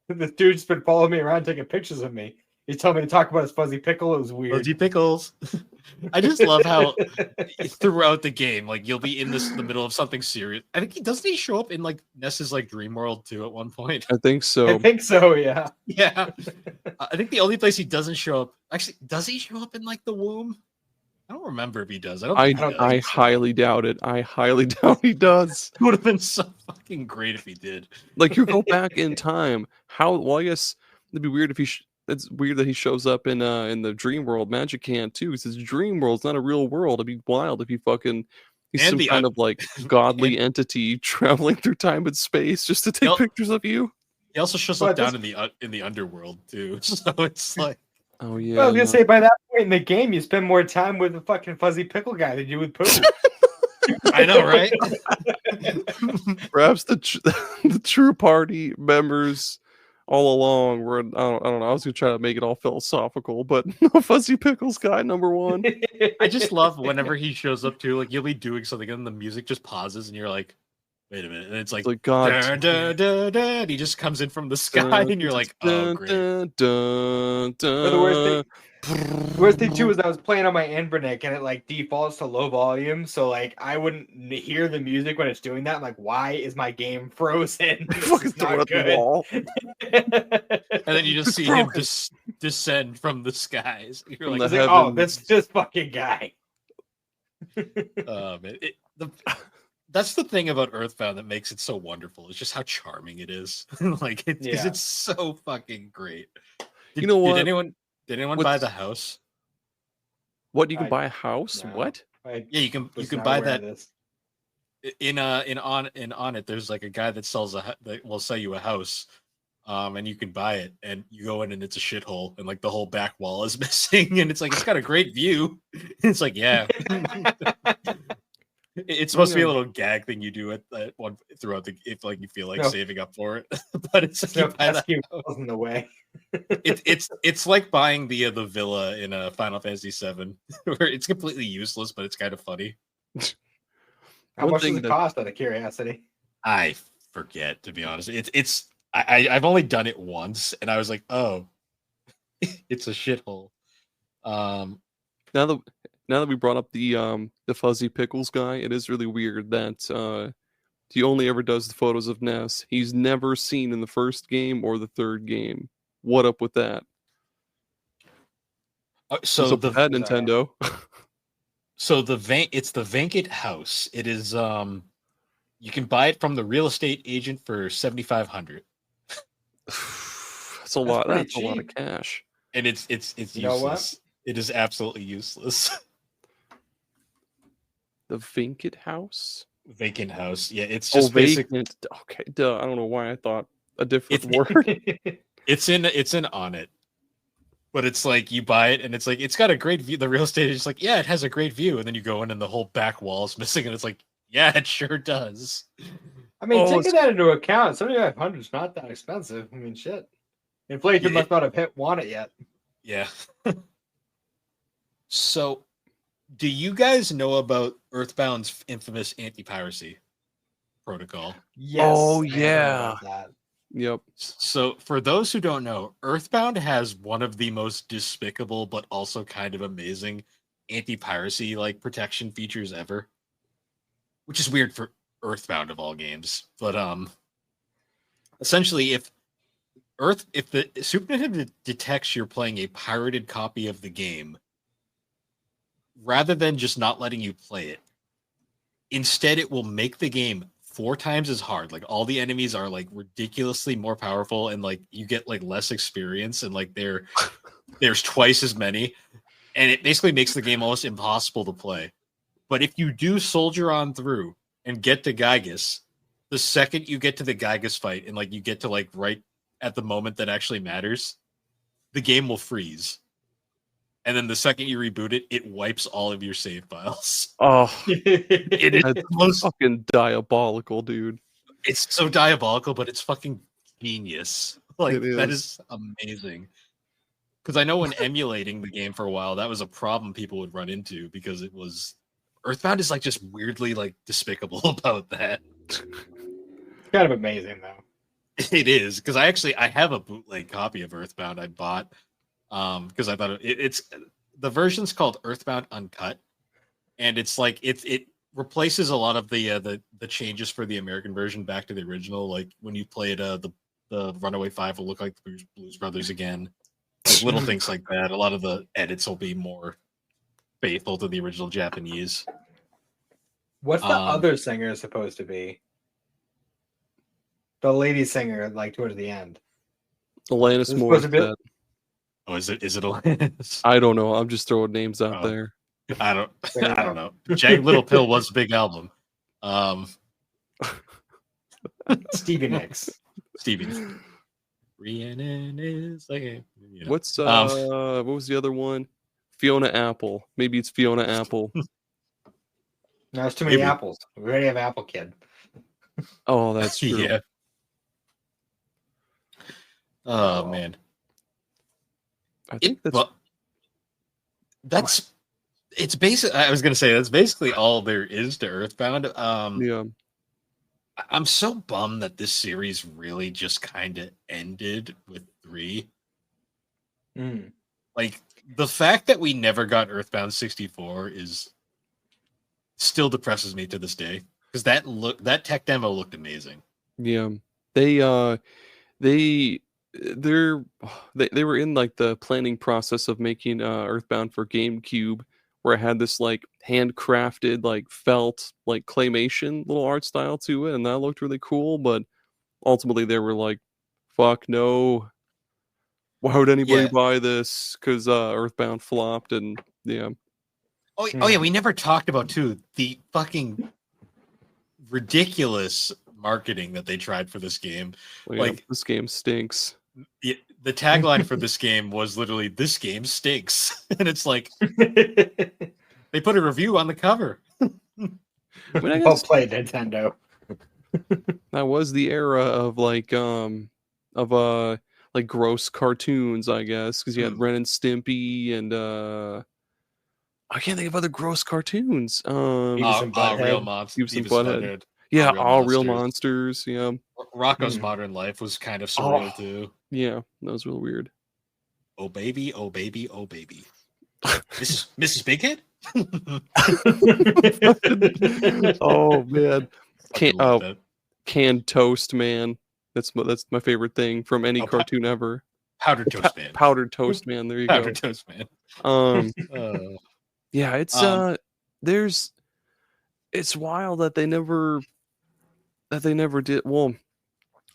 This dude's been following me around taking pictures of me. He's telling me to talk about his fuzzy pickle. It was weird. Fuzzy pickles. I just love how throughout the game, like you'll be in the middle of something serious. I think doesn't he show up in like Ness's like dream world too at one point? I think so. I think so, yeah. Yeah. I think the only place he doesn't show up, actually, does he show up in like the womb? I don't remember if he does. I highly doubt it. I highly doubt he does. It would have been so fucking great if he did. Like, you go back in time. Well, I guess it'd be weird if it's weird that he shows up in the dream world magic can too, because his dream world's not a real world. It'd be wild if he's And some the kind of like godly entity traveling through time and space just to take pictures of you. He also shows But up down in the underworld too. So it's like, Oh yeah. Well, I was gonna say, by that point in the game, you spend more time with the fucking fuzzy pickle guy than you would poo. I know, right? Perhaps the true party members all along were, I don't know. I was gonna try to make it all philosophical, but Fuzzy Pickles guy number one. I just love whenever he shows up too. Like you'll be doing something and the music just pauses and you're like, wait a minute, and it's like, God, dun, dun, dun, dun, and he just comes in from the sky, and you're like, oh great. The worst thing too is I was playing on my Anbernic and it like defaults to low volume, so like I wouldn't hear the music when it's doing that. I'm like, why is my game frozen? Fucking throw it at the wall. And then you just see him descend from the skies. You're like, oh, that's this fucking guy. Man, that's the thing about Earthbound that makes it so wonderful. It's just how charming it is. Like, because it's so fucking great. You know what? Did anyone buy the house? What, you can buy a house? No. What? Yeah, you can buy that. On it, there's like a guy that will sell you a house, and you can buy it, and you go in and it's a shithole, and like the whole back wall is missing, and it's like it's got a great view. It's like, yeah. It's supposed to be a little gag thing you do at one throughout if like you feel like saving up for it, but it's like in the way. It's like buying the villa in Final Fantasy VII, where it's completely useless, but it's kind of funny. How much does it cost, out of curiosity? I forget, to be honest. I've only done it once, and I was like, oh, it's a shithole. now that we brought up the Fuzzy Pickles guy, it is really weird that he only ever does the photos of Ness. He's never seen in the first game or the third game. What up with that? What's So up with that, Nintendo? it's the vacant house. It is you can buy it from the real estate agent for $7,500. That's a lot. pretty That's a lot of cheap. cash. And it's You know what? useless. It is absolutely useless. The vacant house. Vacant house. Yeah, it's just vacant. Okay, duh. I don't know why I thought a different word. It's in on it. But it's like you buy it and it's like it's got a great view. The real estate is like, yeah, it has a great view. And then you go in and the whole back wall is missing, and it's like, yeah, it sure does. I mean, taking that into account, 7,500 is not that expensive. I mean, shit. Inflation must not have won it yet. Yeah. So, do you guys know about Earthbound's infamous anti-piracy protocol? Yes. Oh, I heard yeah. about that. Yep. So, for those who don't know, Earthbound has one of the most despicable but also kind of amazing anti-piracy like protection features ever. Which is weird for Earthbound of all games. But essentially if the Super Nintendo detects you're playing a pirated copy of the game, rather than just not letting you play it, instead it will make the game 4 times as hard. Like all the enemies are like ridiculously more powerful, and like you get like less experience, and like there's twice as many, and it basically makes the game almost impossible to play. But if you do soldier on through and get to Gygus, the second you get to the Gygus fight and like you get to like right at the moment that actually matters, the game will freeze. And then the second you reboot it, it wipes all of your save files. Oh, It is that's most fucking diabolical, dude. It's so diabolical, but it's fucking genius. Like It that is. is amazing. Because I know when emulating the game for a while, that was a problem people would run into because it was Earthbound is like just weirdly like despicable about that. It's kind of amazing though. It is, because I have a bootleg copy of Earthbound I bought because I thought it's the version's called Earthbound Uncut, and it's like it replaces a lot of the changes for the American version back to the original. Like when you play it, the Runaway 5 will look like the Blues Brothers again. Like little things like that. A lot of the edits will be more faithful to the original Japanese. What's the other singer supposed to be? The lady singer, like towards the end. Alanis Morissette. Oh, is it Alanis? I don't know. I'm just throwing names out there. I don't know. Jagged Little Pill was a big album. Stevie Nicks. Stevie. Rhiannon is like What's what was the other one? Fiona Apple. Maybe it's Fiona Apple. No, there's too many apples. We already have Apple Kid. Oh, that's true. Yeah. Oh man. I think that's it's basic. I was gonna say that's basically all there is to Earthbound. Yeah. I'm so bummed that this series really just kind of ended with 3. Like the fact that we never got Earthbound 64 is still depresses me to this day, because that tech demo looked amazing. Yeah. They were in like the planning process of making Earthbound for GameCube, where it had this like handcrafted like felt like claymation little art style to it, and that looked really cool. But ultimately they were like, fuck no, why would anybody buy this? Because Earthbound flopped. And yeah. Oh yeah, we never talked about too the fucking ridiculous marketing that they tried for this game. Like this game stinks. The tagline for this game was literally "This game stinks," and it's like they put a review on the cover. Well played, Nintendo. That was the era of like gross cartoons, I guess, because you had Ren and Stimpy and I can't think of other gross cartoons. Beavis and Butthead. Real Monsters. Beavis and Butthead. Yeah, all Real Monsters. Yeah. Rocco's Modern Life was kind of surreal too. Yeah, that was real weird. Oh baby, oh baby, oh baby. Mrs. Bighead. Oh man, Fucking love that. canned toast, man. That's my favorite thing from any Oh, cartoon ever. Powdered toast man. Powdered toast, man. There you go. Powdered toast man. Um, Uh, yeah, it's there's it's wild that they never did. Well,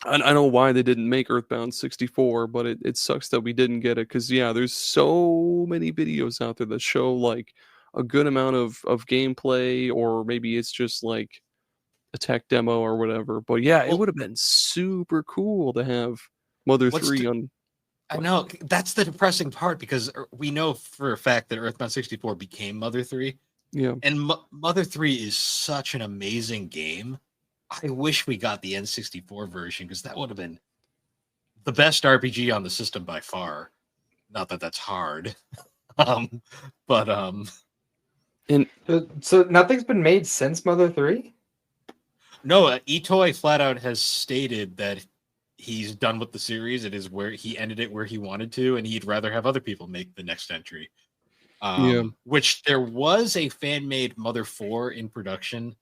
I know why they didn't make Earthbound 64, but it sucks that we didn't get it because yeah, there's so many videos out there that show like a good amount of gameplay, or maybe it's just like a tech demo or whatever. But yeah, it Well- would have been super cool to have Mother What's 3 the- on. I know that's the depressing part because we know for a fact that Earthbound 64 became Mother 3, Yeah, and Mother 3 is such an amazing game. I wish we got the N64 version because that would have been the best RPG on the system by far. Not that that's hard, but and So nothing's been made since Mother 3? no, Itoy flat out has stated that he's done with the series. It is where he ended it where he wanted to, and he'd rather have other people make the next entry. Yeah. Which there was a fan-made Mother 4 in production,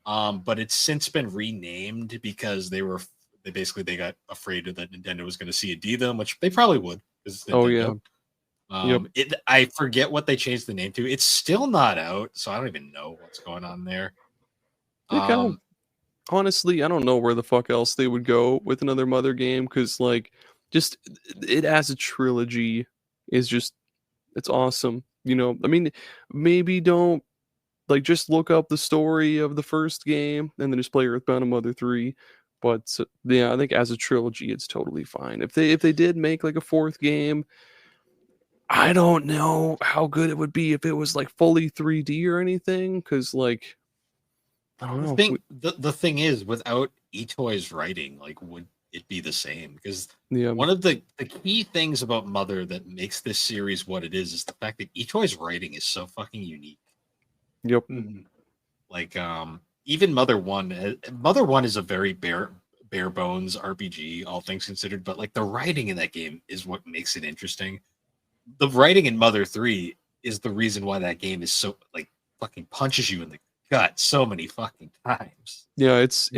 but it's since been renamed because they got afraid that Nintendo was going to CD them, which they probably would. Oh, yeah. I forget what they changed the name to. It's still not out, so I don't even know what's going on there. They kind of, honestly, I don't know where the fuck else they would go with another Mother game because, like, just it as a trilogy is just it's awesome. You know, I mean, maybe don't like just look up the story of the first game and then just play Earthbound and Mother 3. But yeah, I think as a trilogy, it's totally fine. If they did make like a fourth game, I don't know how good it would be if it was like fully 3D or anything. Because like I don't know. The thing is, without Itoy's writing, like, would it be the same? Because Yeah, one of the key things about Mother that makes this series what it is the fact that Itoy's writing is so fucking unique. yep. Like, even Mother 1, Mother 1 is a very bare bones RPG, all things considered, but like the writing in that game is what makes it interesting. The writing in Mother 3 is the reason why that game is so like fucking punches you in the gut so many fucking times. Yeah, it's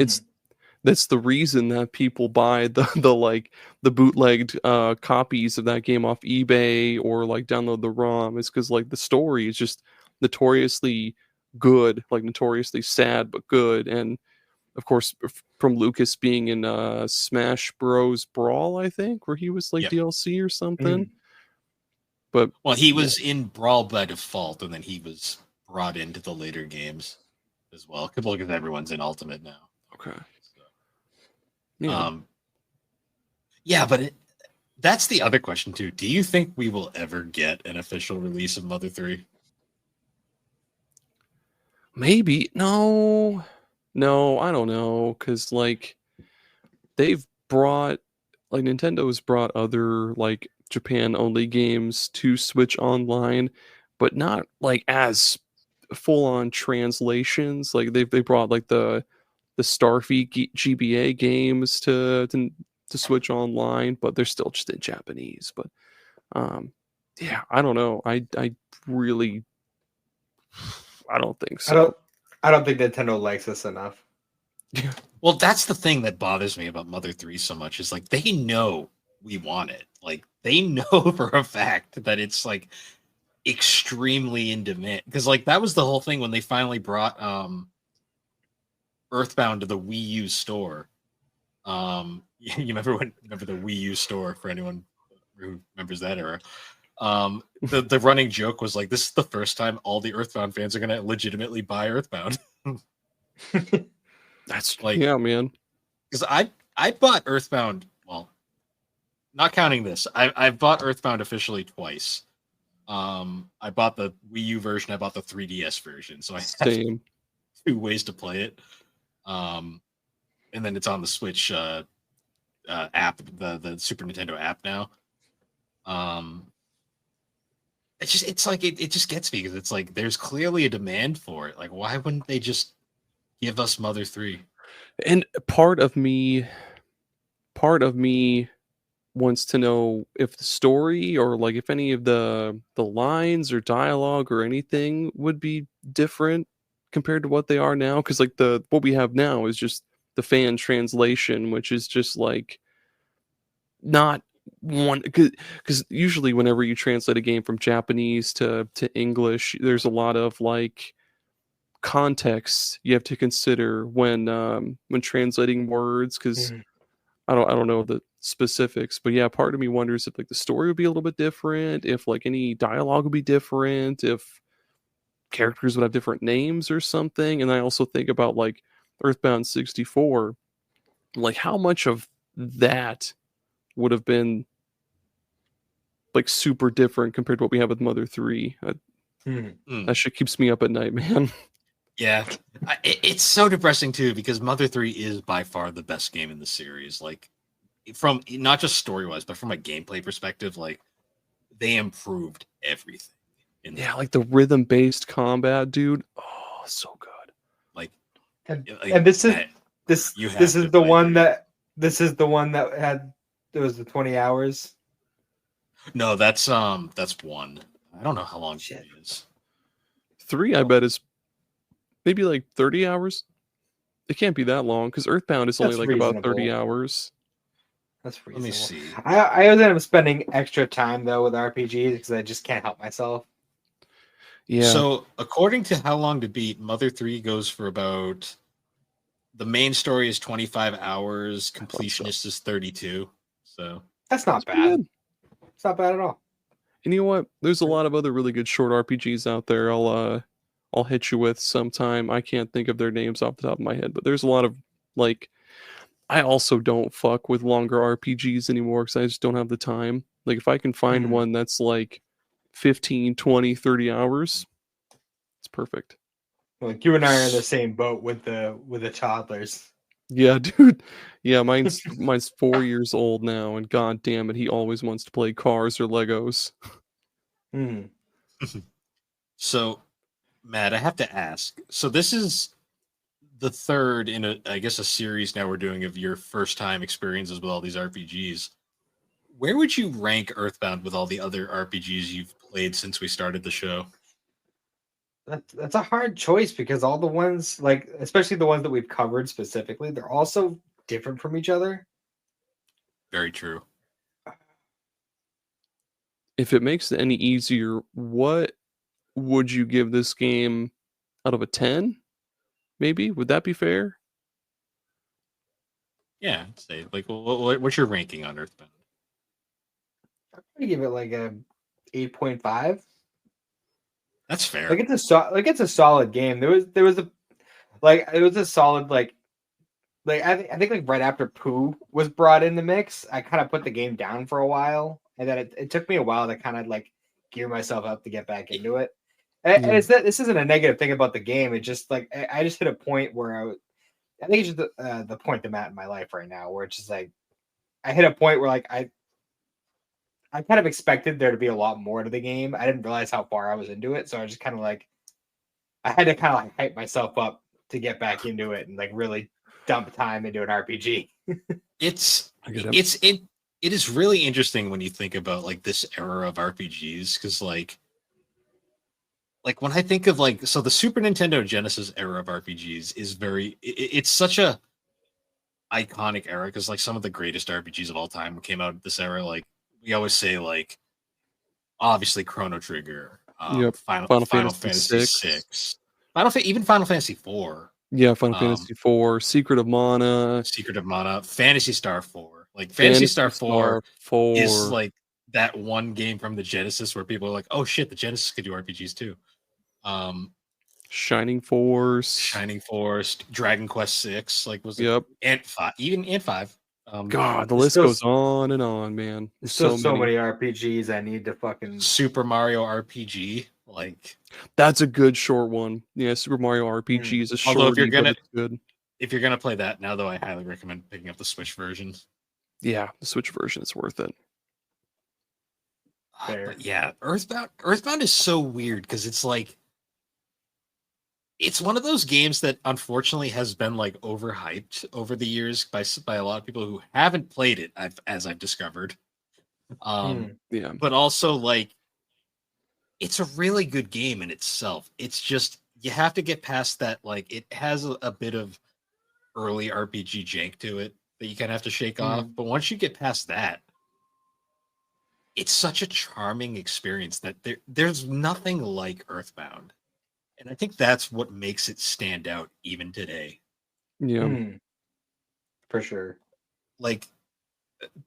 that's the reason that people buy the like the bootlegged copies of that game off eBay or like download the ROM is because like the story is just notoriously good, like notoriously sad but good, and of course from Lucas being in Smash Bros Brawl, I think, where he was like Yep. DLC or something. But Well, he was in Brawl by default, and then he was brought into the later games as well. Because everyone's in Ultimate now. okay, So, yeah. Yeah, but that's the other question too. Do you think we will ever get an official release of Mother 3? Maybe no, I don't know, because like they've brought like Nintendo's brought other like Japan only games to Switch Online, but not like as full on translations. Like they brought like the Starfy GBA games to Switch Online, but they're still just in Japanese. But yeah, I don't know. I really I don't think so. I don't think Nintendo likes us enough. Well, that's the thing that bothers me about Mother 3 so much is like they know we want it. Like they know for a fact that it's like extremely in demand. Because like that was the whole thing when they finally brought Earthbound to the Wii U store. You remember the Wii U store for anyone who remembers that era? The running joke was like, this is the first time all the Earthbound fans are gonna legitimately buy Earthbound. That's like, yeah, man. Because I bought Earthbound, well, not counting this, I've bought Earthbound officially twice. I bought the Wii U version, I bought the 3DS version, so I have Same. 2 ways to play it. And then it's on the Switch app, the Super Nintendo app now. It's like it just gets me because it's like there's clearly a demand for it. Like, why wouldn't they just give us Mother 3? And part of me wants to know if the story or like if any of the lines or dialogue or anything would be different compared to what they are now, because like what we have now is just the fan translation, which is just like not one, because usually whenever you translate a game from Japanese to English, there's a lot of like context you have to consider when translating words, because Mhm. I don't know the specifics, but yeah, part of me wonders if like the story would be a little bit different, if like any dialogue would be different, if characters would have different names or something. And I also think about like Earthbound 64, like how much of that would have been like super different compared to what we have with Mother 3. Mhm. That shit keeps me up at night, man. Yeah, it's so depressing too because Mother 3 is by far the best game in the series. Like, from not just story wise, but from a gameplay perspective, like they improved everything. Yeah, like the rhythm based combat, dude. Oh, so good. Like, And this is Matt, this you this have is to the play one 3. that this is the one that had there was the 20 hours. No, that's one. I don't know how long Shit. 3 is. 3, I bet, is maybe like 30 hours. It can't be that long because Earthbound is only That's like about 30 reasonable. hours. That's Let me reasonable. see. I always end up spending extra time though with RPGs because I just can't help myself. Yeah. So, according to how long to beat, Mother 3 goes for about, the main story is 25 hours, completionist is 32. So, That's That's not pretty bad. good. It's not bad at all. And you know what? There's a lot of other really good short RPGs out there. I'll hit you with sometime. I can't think of their names off the top of my head, but there's a lot of like, I also don't fuck with longer RPGs anymore because I just don't have the time. Like if I can find Mhm. one that's like 15, 20, 30 hours, it's perfect. Like you and I are in the same boat with the toddlers. Yeah, dude. Yeah, mine's 4 years old now, and god damn it, he always wants to play cars or Legos. Hmm. so Matt, I have to ask. So, this is the third in I guess, a series now we're doing of your first time experiences with all these RPGs. Where would you rank Earthbound with all the other RPGs you've played since we started the show? That's a hard choice because all the ones like especially the ones that we've covered specifically, they're also different from each other. Very true. If it makes it any easier, what would you give this game out of a 10? Maybe? Would that be fair? Yeah, I'd say like, what's your ranking on Earthbound? I give it like a 8.5. That's Like fair. it's a solid game. There was a like it was a solid like I think like right after Pooh was brought in the mix, I kind of put the game down for a while, and then it took me a while to kind of like gear myself up to get back into it. And Yeah. it's that this isn't a negative thing about the game. It's just like I just hit a point where I think it's just the point I'm at in my life right now, where it's just like I hit a point where like I kind of expected there to be a lot more to the game. I didn't realize how far I was into it, so I just kind of like I had to kind of like hype myself up to get back into it and like really dump time into an RPG. It's I get it. it's it it is really interesting when you think about like this era of RPGs because like when I think of like, so the Super Nintendo Genesis era of RPGs is it's such a iconic era because like some of the greatest RPGs of all time came out of this era. Like we always say, like obviously Chrono Trigger, Yep. Final Final Fantasy Fantasy 6. 6, even Final Fantasy 4, Yeah, Final um, Fantasy 4, Secret of Mana, Secret of Mana, Fantasy Star 4. Like Fantasy Star Phantasy 4 Star is 4. like that one game from the Genesis where people are like, oh shit, the Genesis could do RPGs too. Um, Shining Force. Shining Force, Dragon Quest 6, like was it Yep. Ant 5, even Ant 5. God, the There's list still goes on, man. there's There's still so so many. many RPGs I need to fucking Super Mario RPG, like, That's a good short one. Yeah, Super Mario RPG is a although shorty, but it's good. if you're gonna play that now, though, I highly recommend picking up the Switch version. Yeah, the Switch version is worth it. fair. But yeah, Earthbound is so weird because it's like it's one of those games that unfortunately has been like overhyped over the years by a lot of people who haven't played it, as I've discovered. Yeah. But also like it's a really good game in itself. It's just you have to get past that. Like it has a bit of early RPG jank to it that you kind of have to shake off. But once you get past that, it's such a charming experience that there's nothing like Earthbound. And I think that's what makes it stand out even today. Yeah. For sure. Like,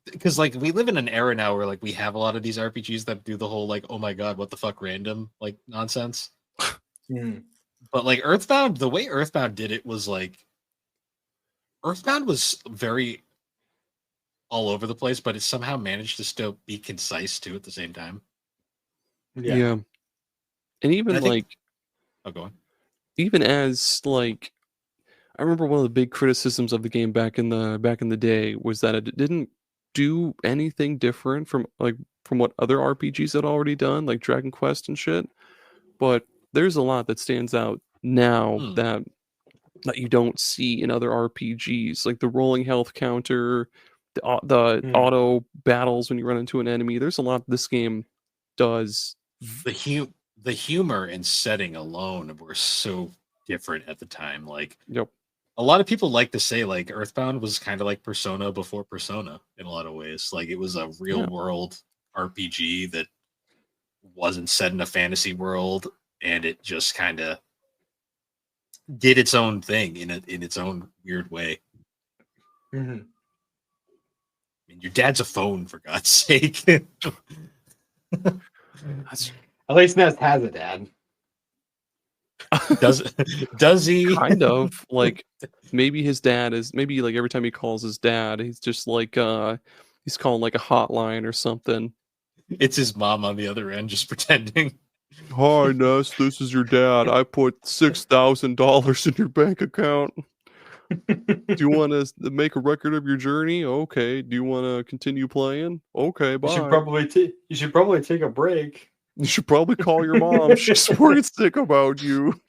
because like we live in an era now where like we have a lot of these RPGs that do the whole like, oh my god, what the fuck random like nonsense. But like Earthbound, the way Earthbound did it was like Earthbound was very all over the place, but it somehow managed to still be concise too at the same time. Yeah. And even And I think, like oh, go on. even as like I remember one of the big criticisms of the game back in the day was that it didn't do anything different from what other RPGs had already done, like Dragon Quest and shit. But there's a lot that stands out now that you don't see in other RPGs, like the rolling health counter, the auto battles when you run into an enemy. There's a lot this game does. The humor and setting alone were so different at the time. Like, Yep. a lot of people like to say like Earthbound was kind of like Persona before Persona in a lot of ways. Like it was a real world RPG that wasn't set in a fantasy world, and it just kind of did its own thing in its own weird way. I mean, your dad's a phone, for God's sake. At least Nest has a dad. Does he? Kind of like maybe his dad is maybe like every time he calls his dad, he's just like he's calling like a hotline or something. It's his mom on the other end, just pretending. Hi, Ness, this is your dad. I put $6,000 in your bank account. Do you want to make a record of your journey? Okay. Do you want to continue playing? Okay, bye. You should probably take a break. You should probably call your mom. She's worried sick about you.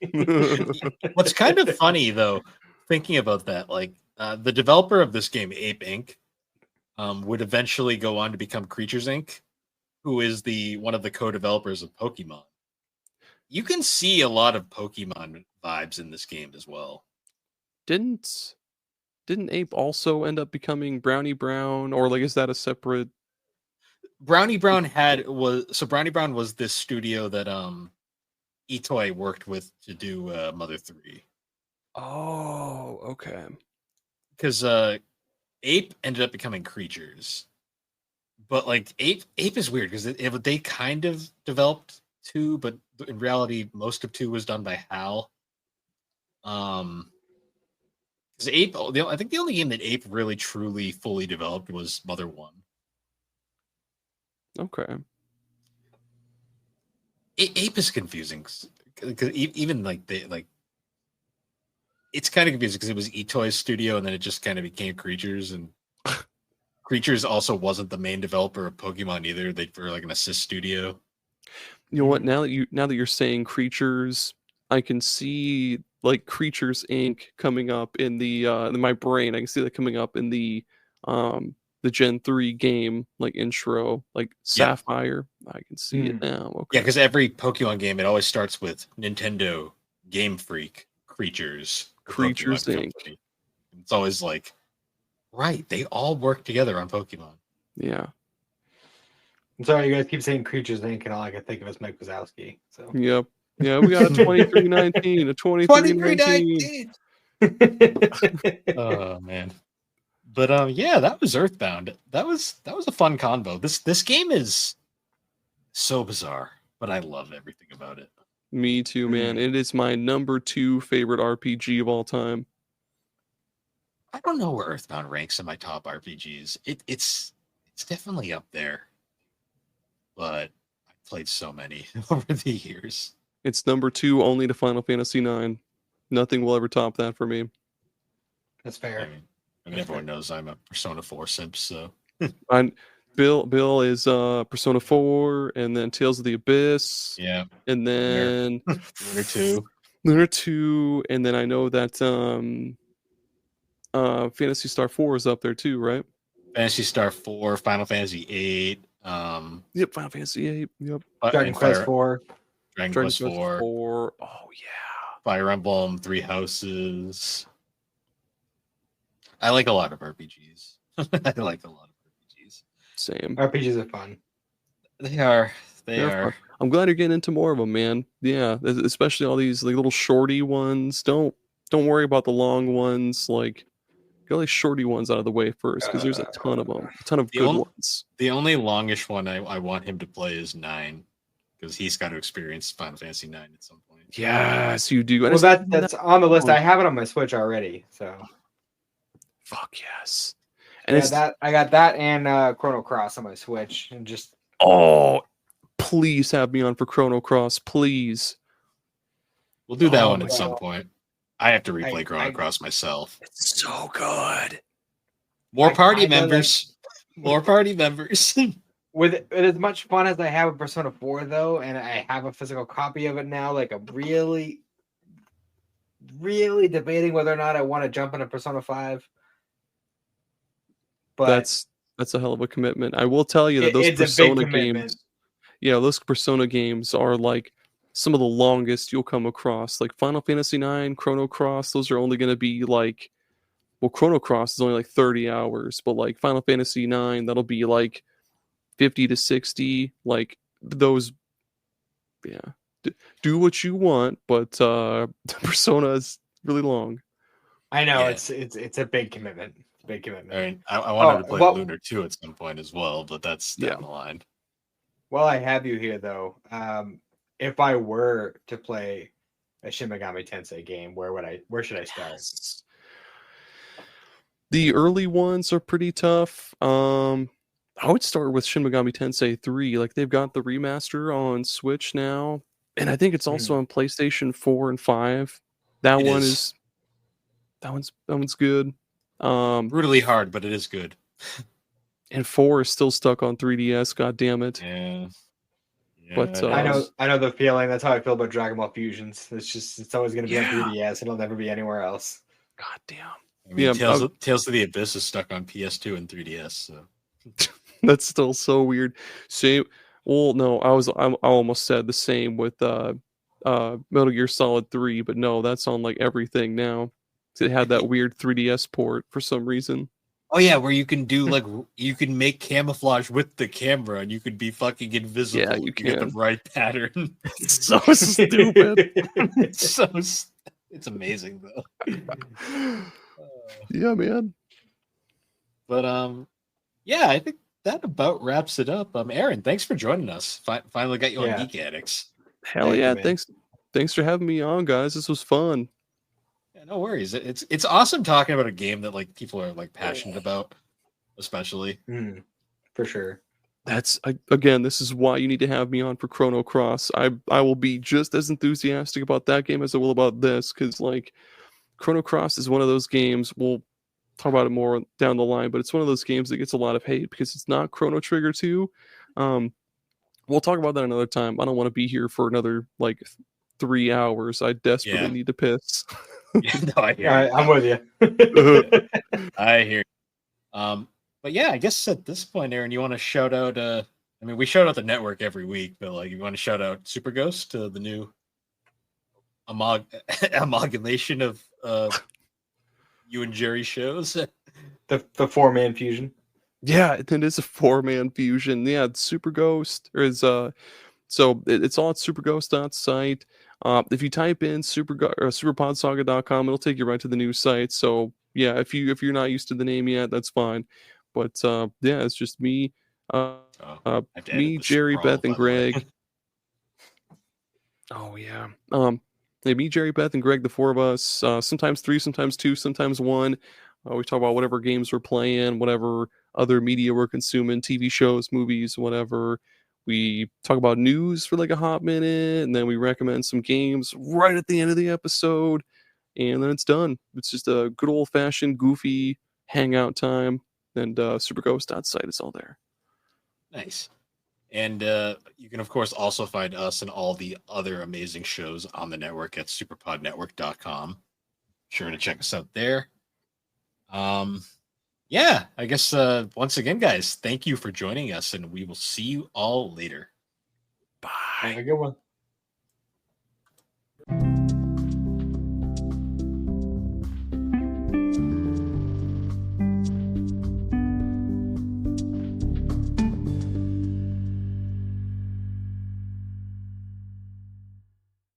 What's kind of funny though, thinking about that, like the developer of this game, Ape Inc., would eventually go on to become Creatures Inc., who is one of the co-developers of Pokemon. You can see a lot of Pokemon vibes in this game as well. Didn't Ape also end up becoming Brownie Brown, or like is that a separate? Brownie Brown Brownie Brown was this studio that Itoy worked with to do Mother 3. Oh, okay. Because Ape ended up becoming Creatures. But like Ape is weird because they kind of developed 2, but in reality, most of 2 was done by HAL. Because Ape, I think the only game that Ape really truly fully developed was Mother 1. Okay. Ape is confusing because even like it's kind of confusing because it was Itoy's studio and then it just kind of became Creatures, and Creatures also wasn't the main developer of Pokemon either. They were like an assist studio. You know what? Now that you're saying Creatures, I can see like Creatures Inc. coming up in in my brain. I can see that coming up in the Gen 3 game, like intro, like Sapphire. I can see it now. Okay. Yeah, because every Pokemon game, it always starts with Nintendo, Game Freak, Creatures, Inc. It's always like, right, they all work together on Pokemon. Yeah. I'm sorry, you guys keep saying Creatures Inc. and all I can think of is Mike Wazowski. So. Yep. Yeah, we got a 2319, a 2319. Oh man. But yeah, that was Earthbound. That was a fun convo. This game is so bizarre, but I love everything about it. Me too, man. It is my number 2 favorite RPG of all time. I don't know where Earthbound ranks in my top RPGs. It's definitely up there. But I've played so many over the years. It's number 2 only to Final Fantasy IX. Nothing will ever top that for me. That's fair. I mean everyone knows I'm a Persona 4 simp, so Bill is Persona 4 and then Tales of the Abyss. Yeah. And then Lunar 2, and then I know that Phantasy Star 4 is up there too, right? Phantasy Star 4, Final Fantasy 8, Yep, Final Fantasy 8. Yep. Dragon and Quest 4. Dragon Dragon Quest Quest 4, 4. Oh yeah. Fire Emblem, Three Houses. I like a lot of RPGs. I like a lot of RPGs. Same. RPGs are fun. They are. They They're are. fun. I'm glad you're getting into more of them, man. Yeah, especially all these like little shorty ones. Don't worry about the long ones. Like, get all these shorty ones out of the way first, because there's a ton of them, a ton of good ones. The only longish one I want him to play is 9, because he's got to experience Final Fantasy 9 at some point. Yes, you do. Well, that's on the list. I have it on my Switch already. So fuck yes. And yeah, it's that I got that and Chrono Cross on my Switch, and just please have me on for Chrono Cross, please. We'll do that Oh one my at some God. point. I have to replay Chrono Cross myself. It's so good. More party members. More party members. With as much fun as I have with Persona 4, though, and I have a physical copy of it now, like I'm really, really debating whether or not I want to jump into Persona 5. But that's a hell of a commitment. I will tell you that those it's a big Persona commitment. games, those Persona games are like some of the longest you'll come across. Like Final Fantasy 9, Chrono Cross, those are only going to be like, well, Chrono Cross is only like 30 hours, but like Final Fantasy 9, that'll be like 50 to 60. Like those, do what you want, but Persona is really long. I know Yeah. it's a big commitment. Big commitment. I mean, I wanted to play Lunar 2 at some point as well, but that's down the line. While I have you here, though, if I were to play a Shin Megami Tensei game, where should I start? Yes. The early ones are pretty tough. I would start with Shin Megami Tensei 3. Like they've got the remaster on Switch now, and I think it's also on PlayStation 4 and 5. That one's good. Brutally hard, but it is good. And 4 is still stuck on 3DS. God damn it! Yeah. But I know the feeling. That's how I feel about Dragon Ball Fusions. It's always going to be on 3DS. It'll never be anywhere else. God damn. I mean, Tales of the Abyss is stuck on PS2 and 3DS. So that's still so weird. Same. Well, no, I almost said the same with Metal Gear Solid 3, but no, that's on like everything now. It had that weird 3DS port for some reason. Oh yeah, where you can do you can make camouflage with the camera and you could be fucking invisible. Yeah, you can get the right pattern. It's so stupid. It's amazing though. Yeah, man. But yeah, I think that about wraps it up. Aaron, thanks for joining us. Finally got you on Geek Addicts. Hell yeah, thanks for having me on, guys. This was fun. Yeah, no worries. It's awesome talking about a game that like people are like passionate about, especially. For sure. That's again, this is why you need to have me on for Chrono Cross. I will be just as enthusiastic about that game as I will about this, because like Chrono Cross is one of those games, we'll talk about it more down the line, but it's one of those games that gets a lot of hate because it's not Chrono Trigger 2. We'll talk about that another time. I don't want to be here for another like 3 hours. I desperately need to piss. No, I'm with you. I hear you. But yeah, I guess at this point, Aaron, you want to shout out I mean, we shout out the network every week, but like you want to shout out Super Ghost, the new amalgamation of you and Jerry shows. The 4-man fusion. Yeah, it is a 4-man fusion. Yeah, Super Ghost is so it's all at superghost.site. If you type in superpodsaga.com, it'll take you right to the new site. So yeah, if you're not used to the name yet, that's fine. But yeah, it's just me, me, Jerry, Beth, and Greg. Oh yeah. Me, Jerry, Beth, and Greg, the 4 of us. Sometimes 3, sometimes 2, sometimes 1. We talk about whatever games we're playing, whatever other media we're consuming, TV shows, movies, whatever. We talk about news for like a hot minute, and then we recommend some games right at the end of the episode, and then it's done. It's just a good old-fashioned, goofy hangout time, and superghost.site is all there. Nice. And you can, of course, also find us and all the other amazing shows on the network at superpodnetwork.com. Sure to check us out there. yeah, I guess once again, guys, thank you for joining us, and we will see you all later. Bye. Have a good one.